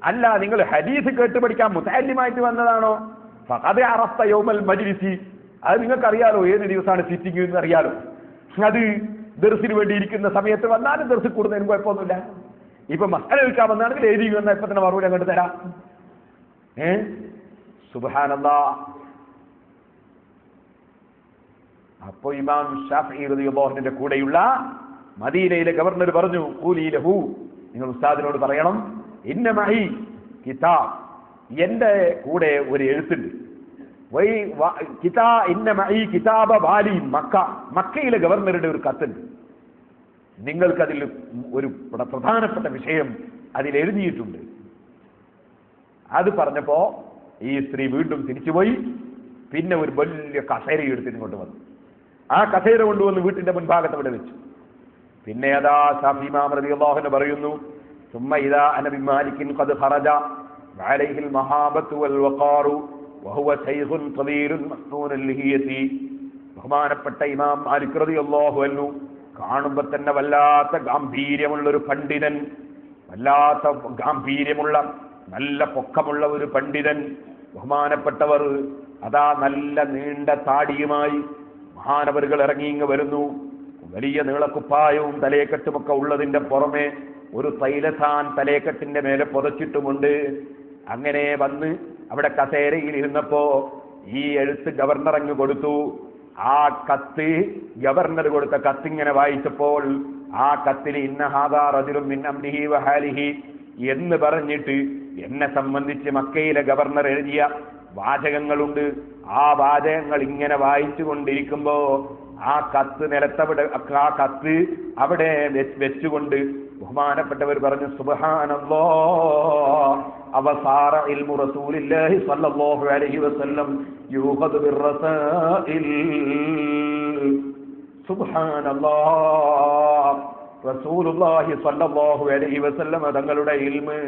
അല്ല നിങ്ങൾ ഹദീസ് കേട്ട് പഠിക്കാൻ മുതഅല്ലിമായിട്ട് വന്നതാണോ? ഫഖദ് അറഫ്ത യൗമൽ മജ്ലിസി, അത് നിങ്ങൾക്കറിയാലോ ഏത് ദിവസമാണ് സിറ്റിംഗ് എന്ന് അറിയാലോ. അത് ദർസിന് വേണ്ടി ഇരിക്കുന്ന സമയത്ത് വന്നാലും ദർസിൽ കൂടുന്നതിന് കുഴപ്പമൊന്നുമില്ല. ഇപ്പൊ മസ്അല ചോദിക്കാൻ വന്നാണെങ്കിൽ എഴുതി വന്നാൽ ഇപ്പൊ തന്നെ മറുപടി അങ്ങോട്ട് തരാം. സുബ്ഹാനല്ലാഹ്. അപ്പോ ഇമാം ശാഫിഈ റളിയല്ലാഹു അൻഹുവിന്റെ കൂടെയുള്ള മദീനയിലെ ഗവർണർ പറഞ്ഞു, ഖൂലി ലഹു, നിങ്ങൾ ഉസ്താദിനോട് പറയണം, ഇന്ന മഈ കിതാബ്, എന്റെ കൂടെ ഒരു എഴുത്തുണ്ട്. ഇന്ന മഈ കിതാബ വാലി മക്ക, മക്കയിലെ ഗവർണറുടെ ഒരു കത്തുണ്ട്. നിങ്ങൾക്കതിൽ ഒരു പ്രധാനപ്പെട്ട വിഷയം അതിൽ എഴുതിയിട്ടുണ്ട്. അത് പറഞ്ഞപ്പോ ഈ സ്ത്രീ വീണ്ടും തിരിച്ചുപോയി. പിന്നെ ഒരു വലിയ കസേര എടുത്തിട്ട് കൊണ്ട് വന്നു. ആ കസേര കൊണ്ടുവന്ന് വീട്ടിന്റെ മുൻഭാഗത്ത് അവിടെ വെച്ചു. പിന്നെ അതാ ശാഫിഈ ഇമാം റളിയല്ലാഹു അൻഹു പറയുന്നു, ثم إذا أنا بمالك قد خرج عليه المهابة والوقار وهو شيخ كبير مسنون اللحية. ബഹുമാനപ്പെട്ട ഇമാം മാലിക് റളിയല്ലാഹു അൻഹു കാണുമ്പോൾ തന്നെ വല്ലാത്ത ഗാംഭീര്യമുള്ള ഒരു പണ്ഡിതൻ, വല്ലാത്ത ഗാംഭീര്യമുള്ള നല്ല പൊക്കമുള്ള ഒരു പണ്ഡിതൻ. ബഹുമാനപ്പെട്ടവർ അതാ നല്ല നീണ്ട താടിയുമായി മഹാനവറുകൾ ഇറങ്ങിങ്ങ് വരുന്നു. വലിയ നീളക്കുപ്പായവും തലേക്കെട്ടുമൊക്കെ ഉള്ളതിന്റെ പുറമെ ഒരു തൈലസാൻ തലേക്കെട്ടിന്റെ മേലെ പുതച്ചിട്ടുമുണ്ട്. അങ്ങനെ വന്ന് അവിടെ കസേരയിൽ ഇരുന്നപ്പോ ഈ എഴുത്ത് ഗവർണർ അങ്ങ് കൊടുത്തു. ആ കത്ത്, ഗവർണർ കൊടുത്ത കത്തിങ്ങനെ വായിച്ചപ്പോൾ ആ കത്തിൽ ഇന്ന ഹാദാ റജുലുൻ മിൻ അംരിഹി വഹാലിഹി എന്ന് പറഞ്ഞിട്ട് എന്നെ സംബന്ധിച്ച് മക്കയിലെ ഗവർണർ എഴുതിയ വാചകങ്ങളുണ്ട്. ആ വാചകങ്ങൾ ഇങ്ങനെ വായിച്ചു കൊണ്ടിരിക്കുമ്പോ ആ കത്ത് ആ കത്ത് അവിടെ വെച്ചുകൊണ്ട് ബഹുമാനപ്പെട്ടവർ പറഞ്ഞു, സുബ്ഹാനല്ലാഹ്, അവസാറ ഇൽമു റസൂലില്ലാഹി സ്വല്ലല്ലാഹു അലൈഹി വസല്ലം യൂഖദു ബിർറസാഇൽ. സുബ്ഹാനല്ലാഹ്, റസൂലുള്ളാഹി സ്വല്ലല്ലാഹു അലൈഹി വസല്ലം തങ്ങളുടെ ഇൽമ്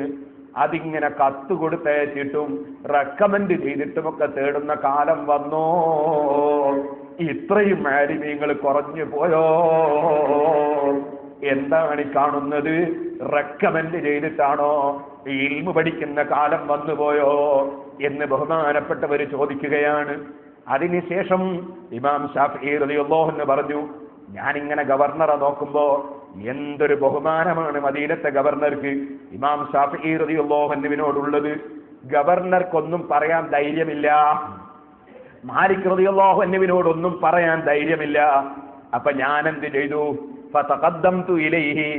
അതിങ്ങനെ കത്ത് കൊടുത്തയച്ചിട്ടും റെക്കമെൻഡ് ചെയ്തിട്ടുമൊക്കെ തേടുന്ന കാലം വന്നോ? ഇത്രയും ആലിമീങ്ങൾ കുറഞ്ഞു പോയോ? എന്താണ് ഈ കാണുന്നത്? റെക്കമെൻഡ് ചെയ്തിട്ടാണോ ഇൽമു പഠിക്കുന്ന കാലം വന്നുപോയോ എന്ന് ബഹുമാനപ്പെട്ടവർ ചോദിക്കുകയാണ്. അതിനുശേഷം ഇമാം ശാഫിഈ റളിയല്ലാഹു അൻഹു പറഞ്ഞു, ഞാനിങ്ങനെ ഗവർണറെ നോക്കുമ്പോ എന്തൊരു ബഹുമാനമാണ് മദീനത്തെ ഗവർണർക്ക് ഇമാം ശാഫിഈ റളിയല്ലാഹു അൻഹുവിനോടുള്ളത്. ഗവർണർക്കൊന്നും പറയാൻ ധൈര്യമില്ല, മാലിക് റളിയല്ലാഹു അൻഹുവിനോടൊന്നും പറയാൻ ധൈര്യമില്ല. അപ്പൊ ഞാൻ എന്ത് ചെയ്തു? ഫതഖദ്ദംതു ഇലൈഹി,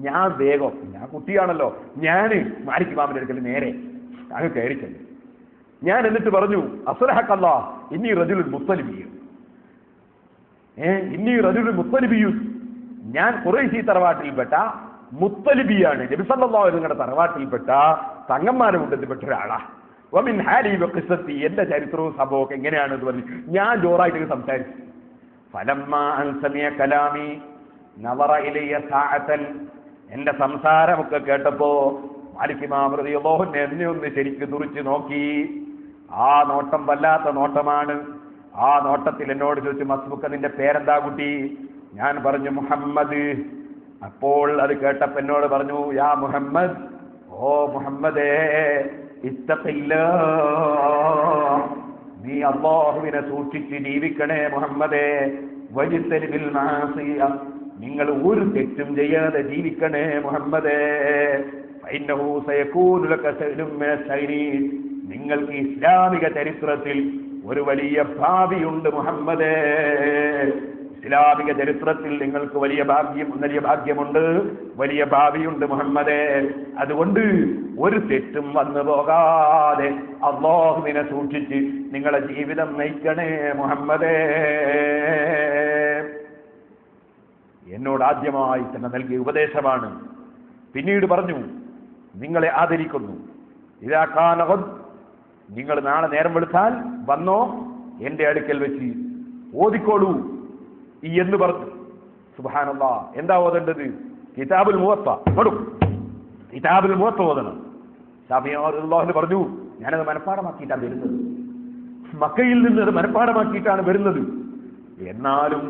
ഞാൻ വേഗം, ഞാൻ കുട്ടിയാണല്ലോ, ഞാന് മാലിക് ഇമാമിന്റെ അടുക്കൽ നേരെ അങ്ങ് കയറി ചെന്നു. ഞാൻ എന്നിട്ട് പറഞ്ഞു, അസ്ലഹക്കല്ലാഹ് ഇന്നി റജുലുൻ മുത്തലിബിയ്യ്, ഇന്നി റജുലുൻ മുത്തലിബിയ്യ്, ഞാൻ ഖുറൈശി തറവാട്ടിൽപ്പെട്ട മുത്തലിബിയാണ്, നബി സല്ലല്ലാഹു അലൈഹി വസല്ലം തറവാട്ടിൽപ്പെട്ട തങ്ങന്മാരെ കൂട്ടത്തിൽപ്പെട്ട ഒരാളാ. വമിൻ ഹാലി വഖിസ്സത്തി, എന്റെ ചരിത്രവും സംഭവമൊക്കെ എങ്ങനെയാണെന്ന് പറഞ്ഞു ഞാൻ ജോറായിട്ട് സംസാരിച്ചു. ഫലമ്മാ അൻ സമിഅ കലാമി നവറ ഇലയ്യ സാഅതൻ, എന്റെ സംസാരമൊക്കെ കേട്ടപ്പോ മാലിക് ഇമാം റളിയല്ലാഹു അൻഹു എന്നെ ഒന്ന് ശരിക്ക് തുറിച്ച് നോക്കി. ആ നോട്ടം വല്ലാത്ത നോട്ടമാണ്. ആ നോട്ടത്തിൽ എന്നോട് ചോദിച്ചു, മസ്ബുക്ക, നിന്റെ പേരെന്താ കുട്ടി? ഞാൻ പറഞ്ഞു മുഹമ്മദ്. അപ്പോൾ അത് കേട്ടപ്പോ എന്നോട് പറഞ്ഞു, യാ മുഹമ്മദ്, ഓ മുഹമ്മദേ, ഇത്തഖില്ലാഹ്, നീ അല്ലാഹുവിനെ സൂക്ഷിച്ച് ജീവിക്കണേ മുഹമ്മദേ. വജ്തനിബിൽ മഅസിയ, നിങ്ങൾ ഒരു തെറ്റും ചെയ്യാതെ ജീവിക്കണേ മുഹമ്മദേ. ഫഇന്നഹു സയകൂനു ലക സൈലും മിന സൈരീൻ, നിങ്ങൾക്ക് ഇസ്ലാമിക ചരിത്രത്തിൽ ഒരു വലിയ ഭാവിയുണ്ട് മുഹമ്മദേ. ഇസ്ലാമിക ചരിത്രത്തിൽ നിങ്ങൾക്ക് വലിയ ഭാഗ്യമുണ്ട്, വലിയ ഭാവിയുണ്ട് മുഹമ്മദേ. അതുകൊണ്ട് ഒരു തെറ്റും വന്നു പോകാതെ അല്ലാഹുവിനെ സൂക്ഷിച്ച് നിങ്ങളെ ജീവിതം നയിക്കണേ മുഹമ്മദേ. എന്നോട് ആദ്യമായി തന്നെ നൽകിയ ഉപദേശമാണ്. പിന്നീട് പറഞ്ഞു, നിങ്ങളെ ആദരിക്കുന്നു. നിങ്ങൾ നാളെ നേരം വെളുത്താൽ വന്നോ, എന്റെ അടുക്കൽ വെച്ച് ഓതിക്കോളൂ എന്ന് പറഞ്ഞു. സുബ്ഹാനല്ലാഹ്. എന്താ ഓതേണ്ടത്? കിതാബുൽ മുവത്ത. കിതാബുൽ മുവത്ത ഓതണം. ശാഫിഈ പറഞ്ഞു, ഞാനത് മനഃപ്പാടമാക്കിയിട്ടാണ് വരുന്നത്, മക്കയിൽ നിന്ന് അത് മനഃപ്പാടമാക്കിയിട്ടാണ് വരുന്നത്. എന്നാലും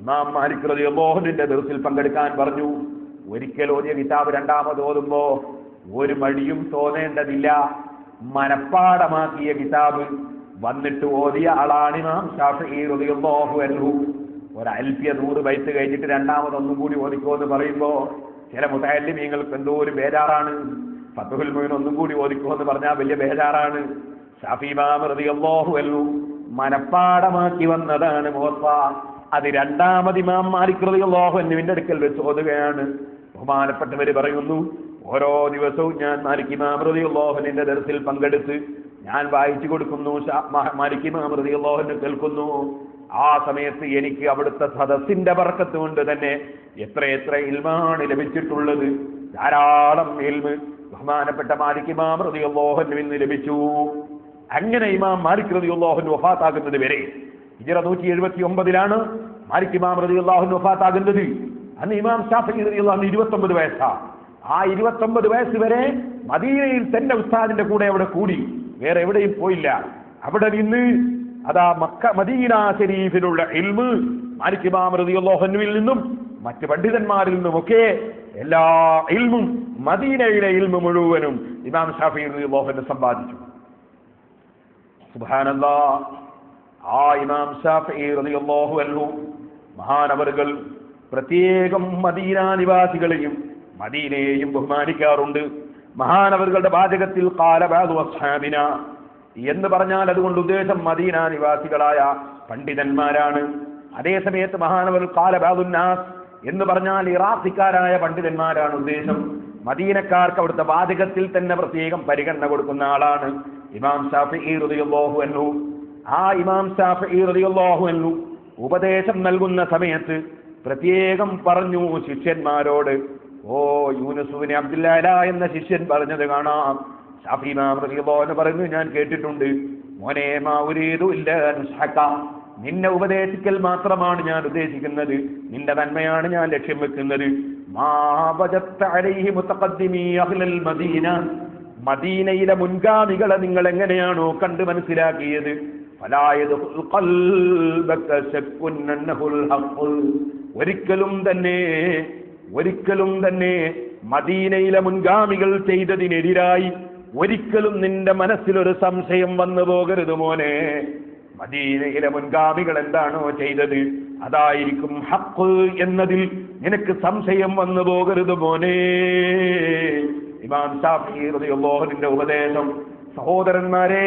ഇമാം മാലിക് റളിയല്ലാഹു അൻഹുവിന്റെ ദർസിൽ പങ്കെടുക്കാൻ പറഞ്ഞു. ഒരിക്കൽ ഓതിയ കിതാബ് രണ്ടാമത് ഓതുമ്പോ ഒരു മടിയും തോന്നേണ്ടതില്ല. മനഃപ്പാടമാക്കിയ കിതാബ് വന്നിട്ട് ഓതിയ ആളാണ് ഇമാം ശാഫിഈ റളിയല്ലാഹു അൻഹു. ഒരു അൽഫിയ 100 ബൈത്ത് കഴിഞ്ഞിട്ട് രണ്ടാമതൊന്നും കൂടി ഓതിക്കോ എന്ന് പറയുമ്പോ ചില മുതഅല്ലിമീങ്ങൾക്ക് എന്തോ ഒരു ബേജാറാണ്. ഫത്ഹുൽ മുഈൻ ഒന്നും കൂടി ഓതിക്കോ എന്ന് പറഞ്ഞാൽ വലിയ ബേജാറാണ്. ശാഫിഈ ഇമാം റളിയല്ലാഹു അൻഹു മനഃപ്പാടമാക്കി വന്നതാണ് മുവത്ത. അത് രണ്ടാമത് ഇമാം മാലിക് റളിയല്ലാഹു അൻഹുവിന്റെ അടുക്കൽ വെച്ച് ഓതുകയാണ്. ബഹുമാനപ്പെട്ടവര് പറയുന്നു, ഓരോ ദിവസവും ഞാൻ മാലിക് ഇമാം റളിയല്ലാഹു അൻഹുവിന്റെ ദർസിൽ പങ്കെടുത്ത് ഞാൻ വായിച്ചു കൊടുക്കുന്നു, മാലിക് ഇമാം റളിയല്ലാഹു അൻഹു കേൾക്കുന്നു. ആ സമയത്ത് എനിക്ക് അവിടുത്തെ സദസ്സിന്റെ ബർക്കത്ത് കൊണ്ട് തന്നെ എത്ര ഇൽമാണ് ലഭിച്ചിട്ടുള്ളത്. ധാരാളം ഇൽമ് ബഹുമാനപ്പെട്ട മാലിക് ഇമാം റളിയല്ലാഹു അൻഹുവിൽ നിന്ന് ലഭിച്ചു. അങ്ങനെ ഇമാം മാലിക് റളിയല്ലാഹു അൻഹു വഫാത്താകുന്നത് വരെ ഹിജ്റ 179 മാലിക് ഇമാം റളിയല്ലാഹു അൻഹു വഫാത്താകുന്നത്. അന്ന് ഇമാം ശാഫിഈ റളിയല്ലാഹു അൻഹു 29 വയസ്സാണ്. ആ 29 വയസ്സ് വരെ മദീനയിൽ തന്നെ ഉസ്താദിന്റെ കൂടെ അവിടെ കൂടി, വേറെ എവിടെയും പോയില്ല. അവിടെ നിന്ന് അതാ മദീന ശരീഫിലുള്ള ഇൽമ് മാലിക് ഇമാം റളിയല്ലാഹു അൻഹുവിൽ നിന്നും മറ്റ് പണ്ഡിതന്മാരിൽ നിന്നുമൊക്കെ എല്ലാ ഇൽമും, മദീനയിലെ ഇൽമു മുഴുവനും ഇമാം ശാഫിഈ റളിയല്ലാഹു അൻഹു സമ്പാദിച്ചു. സുബ്ഹാനല്ലാഹ്. ആ ഇമാം ശാഫിഈ റളിയല്ലാഹു അൻഹു മഹാനവറുകൾ പ്രത്യേകം മദീന നിവാസികളെയും മദീനയെയും ബഹുമാനിക്കാറുണ്ട്. മഹാനവറുകളുടെ വാചകത്തിൽ ഖാല ബഅദു അസ്ഹാബിന എന്ന് പറഞ്ഞാൽ അതുകൊണ്ട് ഉദ്ദേശം മദീന നിവാസികളായ പണ്ഡിതന്മാരാണ്. അതേസമയത്ത് മഹാനവർ ഖാല ബഅദുൻ നാസ് എന്ന് പറഞ്ഞാൽ ഇറാഖിക്കാരായ പണ്ഡിതന്മാരാണ് ഉദ്ദേശം. മദീനക്കാർക്ക് അവിടുത്തെ വാചകത്തിൽ തന്നെ പ്രത്യേകം പരിഗണന കൊടുക്കുന്ന ആളാണ് ഇമാം ശാഫിഈ റളിയല്ലാഹു അൻഹു. ആ ഇമാം ശാഫിഈ റളിയല്ലാഹു അൻഹു ഉപദേശം നൽകുന്ന സമയത്ത് പ്രത്യേകം പറഞ്ഞു ശിഷ്യന്മാരോട്. യൂനുസ് ഇബ്നു അബ്ദുല്ലാ എന്ന ശിഷ്യൻ പറഞ്ഞത് കാണാം. ശാഫിഈ ഇമാം റളിയല്ലാഹു അൻഹു പറഞ്ഞു, ഞാൻ കേട്ടിട്ടുണ്ട്, മോനെ മാ ഉരീദു ഇല്ലാ നുസ്ഹക, നിന്നെ ഉപദേശിക്കൽ മാത്രമാണ് ഞാൻ ഉദ്ദേശിക്കുന്നത്, നിന്റെ നന്മയാണ് ഞാൻ ലക്ഷ്യം വെക്കുന്നത്. മാ വജത്ത അലൈഹി മുതഖദ്ദിമീ അഹ്ലൽ മദീന, മദീനയിലെ മുൻഗാമികളെ നിങ്ങൾ എങ്ങനെയാണോ കണ്ട് മനസ്സിലാക്കിയത്, ഫലാ യദ്ഖുൽ ഖൽബക ശക്കുൻ അന്നഹുൽ ഹഖ്, ഒരിക്കലും തന്നെ മദീനയിലെ മുൻഗാമികൾ ചെയ്തതിനെതിരായി ഒരിക്കലും നിന്റെ മനസ്സിലൊരു സംശയം വന്നു പോകരുത് മോനെ. മദീനയിലെ മുൻഗാമികൾ എന്താണോ ചെയ്തത് അതായിരിക്കും ഹഖ് എന്നതിൽ നിനക്ക് സംശയം വന്നു പോകരുത് മോനെ. ഇമാം ശാഫിഈ റളിയല്ലാഹു അൻഹുവിന്റെ ഉപദേശം. സഹോദരന്മാരെ,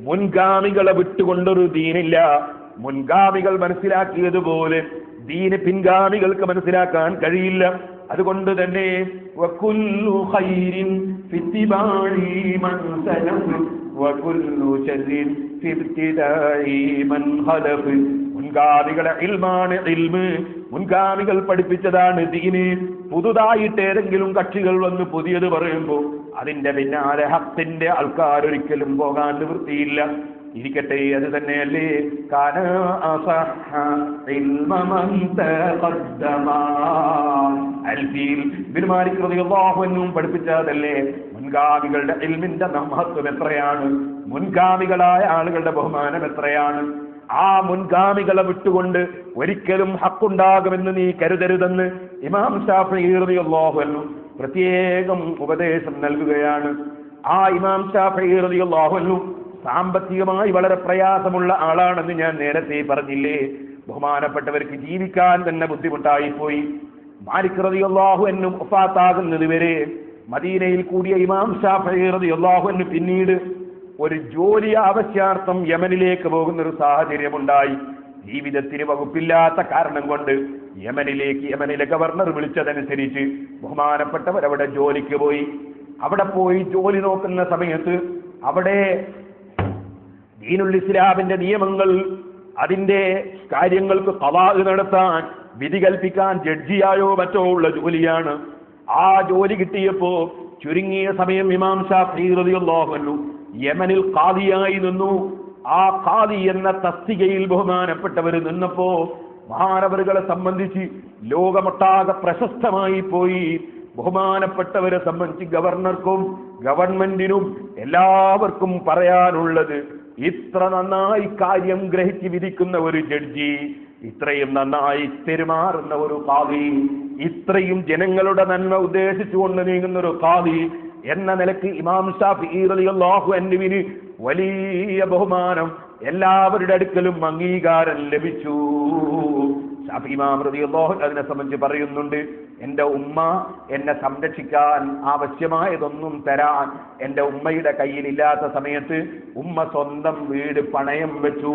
മുൻഗാമികളെ വിട്ടുകൊണ്ടൊരു ദീനില്ല. മുൻഗാമികൾ മനസ്സിലാക്കിയതുപോലെ ദീന് പിൻഗാമികൾക്ക് മനസ്സിലാക്കാൻ കഴിയില്ല. അതുകൊണ്ട് തന്നെ വകുല്ലു ഖൈരിൻ ഫിത്തിബാഇ മൻ സലഫ് വകുല്ലു ശർരിൻ ഫിബ്തിദാഇ മൻ ഖലഫ്. മുൻഗാമികളെ ഇൽമാണ് ഇൽമ്, മുൻഗാമികൾ പഠിപ്പിച്ചതാണ് ദീന്. പുതുതായിട്ട് ഏതെങ്കിലും കക്ഷികൾ വന്ന് പുതിയത് പറയുമ്പോൾ അതിന്റെ പിന്നാലെ ഹഖിന്റെ ആൾക്കാർ ഒരിക്കലും പോകാൻ നിവൃത്തിയില്ല. ഇരിക്കട്ടെ, അത് തന്നെയല്ലേ കാന അസഹ ഇൽമ മൻ തഖദ്ദമ. അൽഫീൽ ഇബ്നു മാലിക് റളിയല്ലാഹു അൻഹു പഠിപ്പിച്ചതല്ലേ മുൻഗാമികളുടെ ഇൽമിന്റെ മഹത്വം എത്രയാണ്, മുൻഗാമികളായ ആളുകളുടെ ബഹുമാനം എത്രയാണ്. ആ മുൻഗാമികളെ വിട്ടുകൊണ്ട് ഒരിക്കലും ഹക്കുണ്ടാകുമെന്ന് നീ കരുതരുതെന്ന് ഇമാം ശാഫിഈ റളിയല്ലാഹു അൻഹു പ്രത്യേകം ഉപദേശം നൽകുകയാണ്. ആ ഇമാം ശാഫിഈ റളിയല്ലാഹു അൻഹു സാമ്പത്തികമായി വളരെ പ്രയാസമുള്ള ആളാണെന്ന് ഞാൻ നേരത്തെ പറഞ്ഞില്ലേ. ബഹുമാനപ്പെട്ടവർക്ക് ജീവിക്കാൻ തന്നെ ബുദ്ധിമുട്ടായിപ്പോയി. മാലിക് റളിയല്ലാഹു അൻഹു വഫാത്താകുന്നത് വരെ മദീനയിൽ കൂടിയ ഇമാം ശാഫിഈ റളിയല്ലാഹു അൻഹു പിന്നീട് ഒരു ജോലി ആവശ്യാർത്ഥം യമനിലേക്ക് പോകുന്ന ഒരു സാഹചര്യമുണ്ടായി. ജീവിതത്തിന് വകുപ്പില്ലാത്ത കാരണം കൊണ്ട് യമനിലെ ഗവർണർ വിളിച്ചതനുസരിച്ച് ബഹുമാനപ്പെട്ടവർ അവിടെ ജോലിക്ക് പോയി. അവിടെ പോയി ജോലി നോക്കുന്ന സമയത്ത് അവിടെ ദീനുൽ ഇസ്ലാമിന്റെ നിയമങ്ങൾ, അതിന്റെ കാര്യങ്ങൾക്ക് ഖളാ നടത്താൻ, വിധി കൽപ്പിക്കാൻ ജഡ്ജിയായോ മറ്റോ ഉള്ള ജോലിയാണ്. ആ ജോലി കിട്ടിയപ്പോ ചുരുങ്ങിയ സമയം ഇമാം ശാഫിഈ റളിയല്ലാഹു അൻഹു യമനിൽ ഖാദിയായി നിന്നു. ആ ഖാദി എന്ന തസ്തികയിൽ ബഹുമാനപ്പെട്ടവർ നിന്നപ്പോ മഹാനവറുകളെ സംബന്ധിച്ച് ലോകമൊട്ടാകെ പ്രശസ്തമായി പോയി. ബഹുമാനപ്പെട്ടവരെ സംബന്ധിച്ച് ഗവർണർക്കും ഗവൺമെന്റിനും എല്ലാവർക്കും പറയാനുള്ളത്, ഇത്ര നന്നായി കാര്യം ഗ്രഹിച്ച് വിധിക്കുന്ന ഒരു ജഡ്ജി, ഇത്രയും നന്നായി പെരുമാറുന്ന ഒരു ഖാദി, ഇത്രയും ജനങ്ങളുടെ നന്മ ഉദ്ദേശിച്ചുകൊണ്ട് നീങ്ങുന്ന ഒരു ഖാദി എന്ന നിലയ്ക്ക് ഇമാം ശാഫിഈ റളിയല്ലാഹു അൻഹുവിന് വലിയ ബഹുമാനം, എല്ലാവരുടെ അടുക്കലും അംഗീകാരം ലഭിച്ചു. ശാഫിഈ ഇമാം റളിയല്ലാഹു അതിനെ സംബന്ധിച്ച് പറയുന്നുണ്ട്, എന്റെ ഉമ്മ എന്നെ സംരക്ഷിക്കാൻ ആവശ്യമായതൊന്നും തരാൻ എന്റെ ഉമ്മയുടെ കയ്യിലില്ലാത്ത സമയത്ത് ഉമ്മ സ്വന്തം വീട് പണയം വെച്ചു.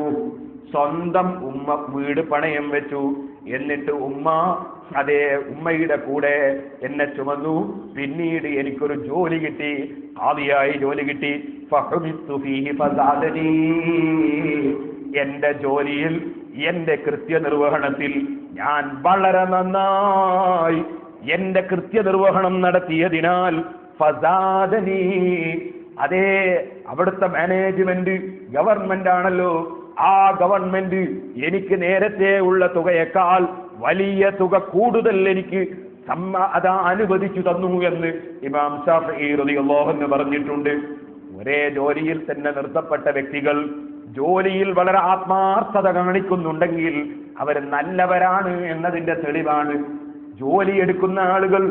എന്നിട്ട് ഉമ്മ ഉമ്മയുടെ കൂടെ എന്നെ ചുമന്നു. പിന്നീട് എനിക്കൊരു ജോലി കിട്ടി, ഖാദിയായി ജോലി കിട്ടി. ഫഹുമിത്തു ഫീഹി ഫസാദനി, എന്റെ ജോലിയിൽ, എന്റെ കൃത്യനിർവഹണത്തിൽ ഞാൻ വളരെ നന്നായി എന്റെ കൃത്യനിർവഹണം നടത്തിയതിനാൽ ഫസാദനി, അതേ അവിടുത്തെ മാനേജ്മെന്റ് ഗവൺമെന്റ് ആണല്ലോ, ആ ഗവൺമെന്റ് എനിക്ക് നേരത്തെ ഉള്ള തുകയേക്കാൾ വലിയ തുക കൂടുതൽ എനിക്ക് അനുവദിച്ചു തന്നു എന്ന് ഇമാം ശാഫിഈ റളിയല്ലാഹു അൻഹു പറഞ്ഞിട്ടുണ്ട്. ഒരേ ജോലിയിൽ തന്നെ നിർത്തപ്പെട്ട വ്യക്തികൾ ജോലിയിൽ വളരെ ആത്മാർത്ഥത കാണിക്കുന്നുണ്ടെങ്കിൽ അവർ നല്ലവരാണ് എന്നതിന്റെ തെളിവാണ്. ജോലിയെടുക്കുന്ന ആളുകൾ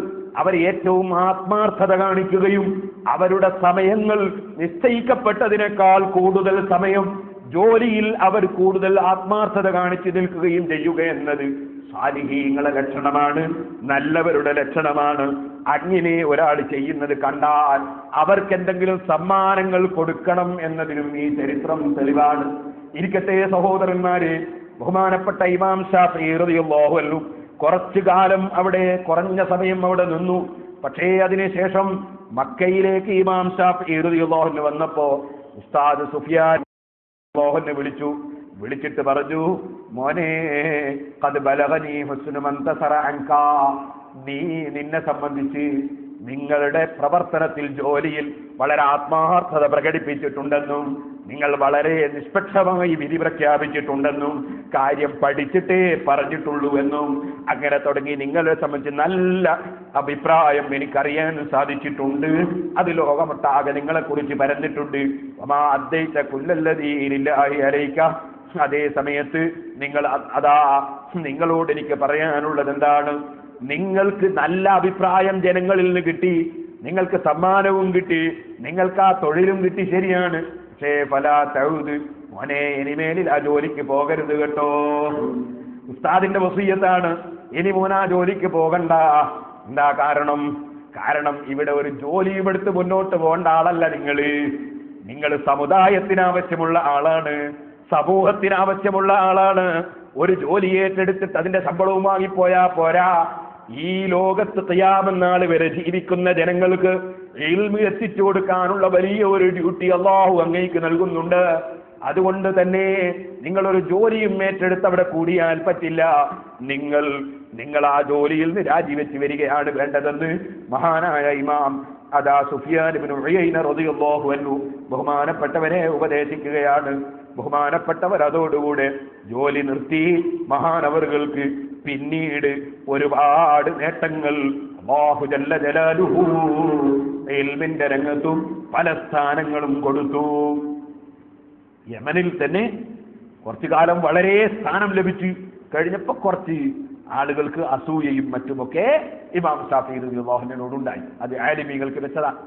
അവർ ഏറ്റവും ആത്മാർത്ഥത കാണിക്കുകയും അവരുടെ സമയങ്ങൾ നിശ്ചയിക്കപ്പെട്ടതിനേക്കാൾ കൂടുതൽ സമയം ജോലിയിൽ അവർ കൂടുതൽ ആത്മാർത്ഥത കാണിച്ചു നിൽക്കുകയും ചെയ്യുക എന്നത് സാലിഹീങ്ങളുടെ ലക്ഷണമാണ്, നല്ലവരുടെ ലക്ഷണമാണ്. അങ്ങനെ ഒരാൾ ചെയ്യുന്നത് കണ്ടാൽ അവർക്ക് എന്തെങ്കിലും സമ്മാനങ്ങൾ കൊടുക്കണം എന്നതിനും ഈ ചരിത്രം തെളിവാണ്. ഇരിക്കട്ടെ സഹോദരന്മാരെ, ബഹുമാനപ്പെട്ട ഇമാം ശാഫിഈ റളിയല്ലാഹു അൻഹു കുറച്ചു കാലം അവിടെ, കുറഞ്ഞ സമയം അവിടെ നിന്നു. പക്ഷേ അതിനുശേഷം മക്കയിലേക്ക് ഇമാം ശാഫിഈ റളിയല്ലാഹു അൻഹു വന്നപ്പോ ഉസ്താദ് സുഫിയാൻ റളിയല്ലാഹു വിളിച്ചിട്ട് പറഞ്ഞു, മോനെ ഖദ് ബലഗനി ഹുസ്നു മൻ തസറ അൻക, നിന്നെ സംബന്ധിച്ച് നിങ്ങളുടെ പ്രവർത്തനത്തിൽ, ജോലിയിൽ വളരെ ആത്മാർത്ഥത പ്രകടിപ്പിച്ചിട്ടുണ്ടെന്നും നിങ്ങൾ വളരെ നിഷ്പക്ഷമായി വിധി പ്രഖ്യാപിച്ചിട്ടുണ്ടെന്നും കാര്യം പഠിച്ചിട്ടേ പറഞ്ഞിട്ടുള്ളൂ എന്നും അങ്ങനെ തുടങ്ങി നിങ്ങളെ സംബന്ധിച്ച് നല്ല അഭിപ്രായം എനിക്കറിയാൻ സാധിച്ചിട്ടുണ്ട്. അത് ലോകമൊട്ടാകെ നിങ്ങളെ കുറിച്ച് പരന്നിട്ടുണ്ട്. അതേ സമയത്ത് നിങ്ങളോട് എനിക്ക് പറയാനുള്ളത് എന്താണ്, നിങ്ങൾക്ക് നല്ല അഭിപ്രായം ജനങ്ങളിൽ നിന്ന് കിട്ടി, നിങ്ങൾക്ക് സമ്മാനവും കിട്ടി, നിങ്ങൾക്ക് ആ തൊഴിലും കിട്ടി, ശരിയാണ്. പക്ഷേ ഫലാ തൗദ്, മോനെ ഇനിമേലിൽ ആ ജോലിക്ക് പോകരുത് കേട്ടോ. ഉസ്താദിന്റെ വസിയ്യത്താണ്, ഇനി മോനാ ജോലിക്ക് പോകണ്ട. എന്താ കാരണം ഇവിടെ ഒരു ജോലിയും എടുത്ത് മുന്നോട്ട് പോകേണ്ട ആളല്ല നിങ്ങൾ സമുദായത്തിനാവശ്യമുള്ള ആളാണ്, സമൂഹത്തിനാവശ്യമുള്ള ആളാണ്. ഒരു ജോലി ഏറ്റെടുത്തിട്ട് അതിന്റെ ശമ്പളവും വാങ്ങിപ്പോയാ പോരാ. ഈ ലോകത്ത് ഖിയാമത്ത് നാൾ വരെ ജീവിക്കുന്ന ജനങ്ങൾക്ക് ഇൽമ് എത്തിച്ചു കൊടുക്കാനുള്ള വലിയ ഒരു ഡ്യൂട്ടി അല്ലാഹു അങ്ങേക്ക് നൽകുന്നുണ്ട്. അതുകൊണ്ട് തന്നെ നിങ്ങളൊരു ജോലിയും ഏറ്റെടുത്ത് അവിടെ കൂടിയാൽ പറ്റില്ല. നിങ്ങൾ ആ ജോലിയിൽ നിന്ന് രാജിവെച്ച് വരികയാണ് വേണ്ടതെന്ന് മഹാനായ ഇമാം സുഫിയാൻ ഇബ്നു ഉയൈന റളിയല്ലാഹു അൻഹു ബഹുമാനപ്പെട്ടവരെ ഉപദേശിക്കുകയാണ്. ബഹുമാനപ്പെട്ടവർ അതോടുകൂടെ ജോലി നിർത്തി. മഹാനവറുകൾക്ക് പിന്നീട് ഒരുപാട് നേട്ടങ്ങൾ അല്ലാഹു ജല്ല ജലാലുഹു ഇൽമിന്റെ രംഗത്തും പല സ്ഥാനങ്ങളും കൊടുത്തു. യമനിൽ തന്നെ കുറച്ചു കാലം വളരെ സ്ഥാനം ലഭിച്ചു കഴിഞ്ഞപ്പോൾ കുറച്ച് ആളുകൾക്ക് അസൂയയും മറ്റുമൊക്കെ ഇമാം ശാഫിഈ റളിയല്ലാഹു അൻഹുവിനോടുണ്ടായി. അത് ആലിമീങ്ങൾക്ക് വെച്ചതാണ്.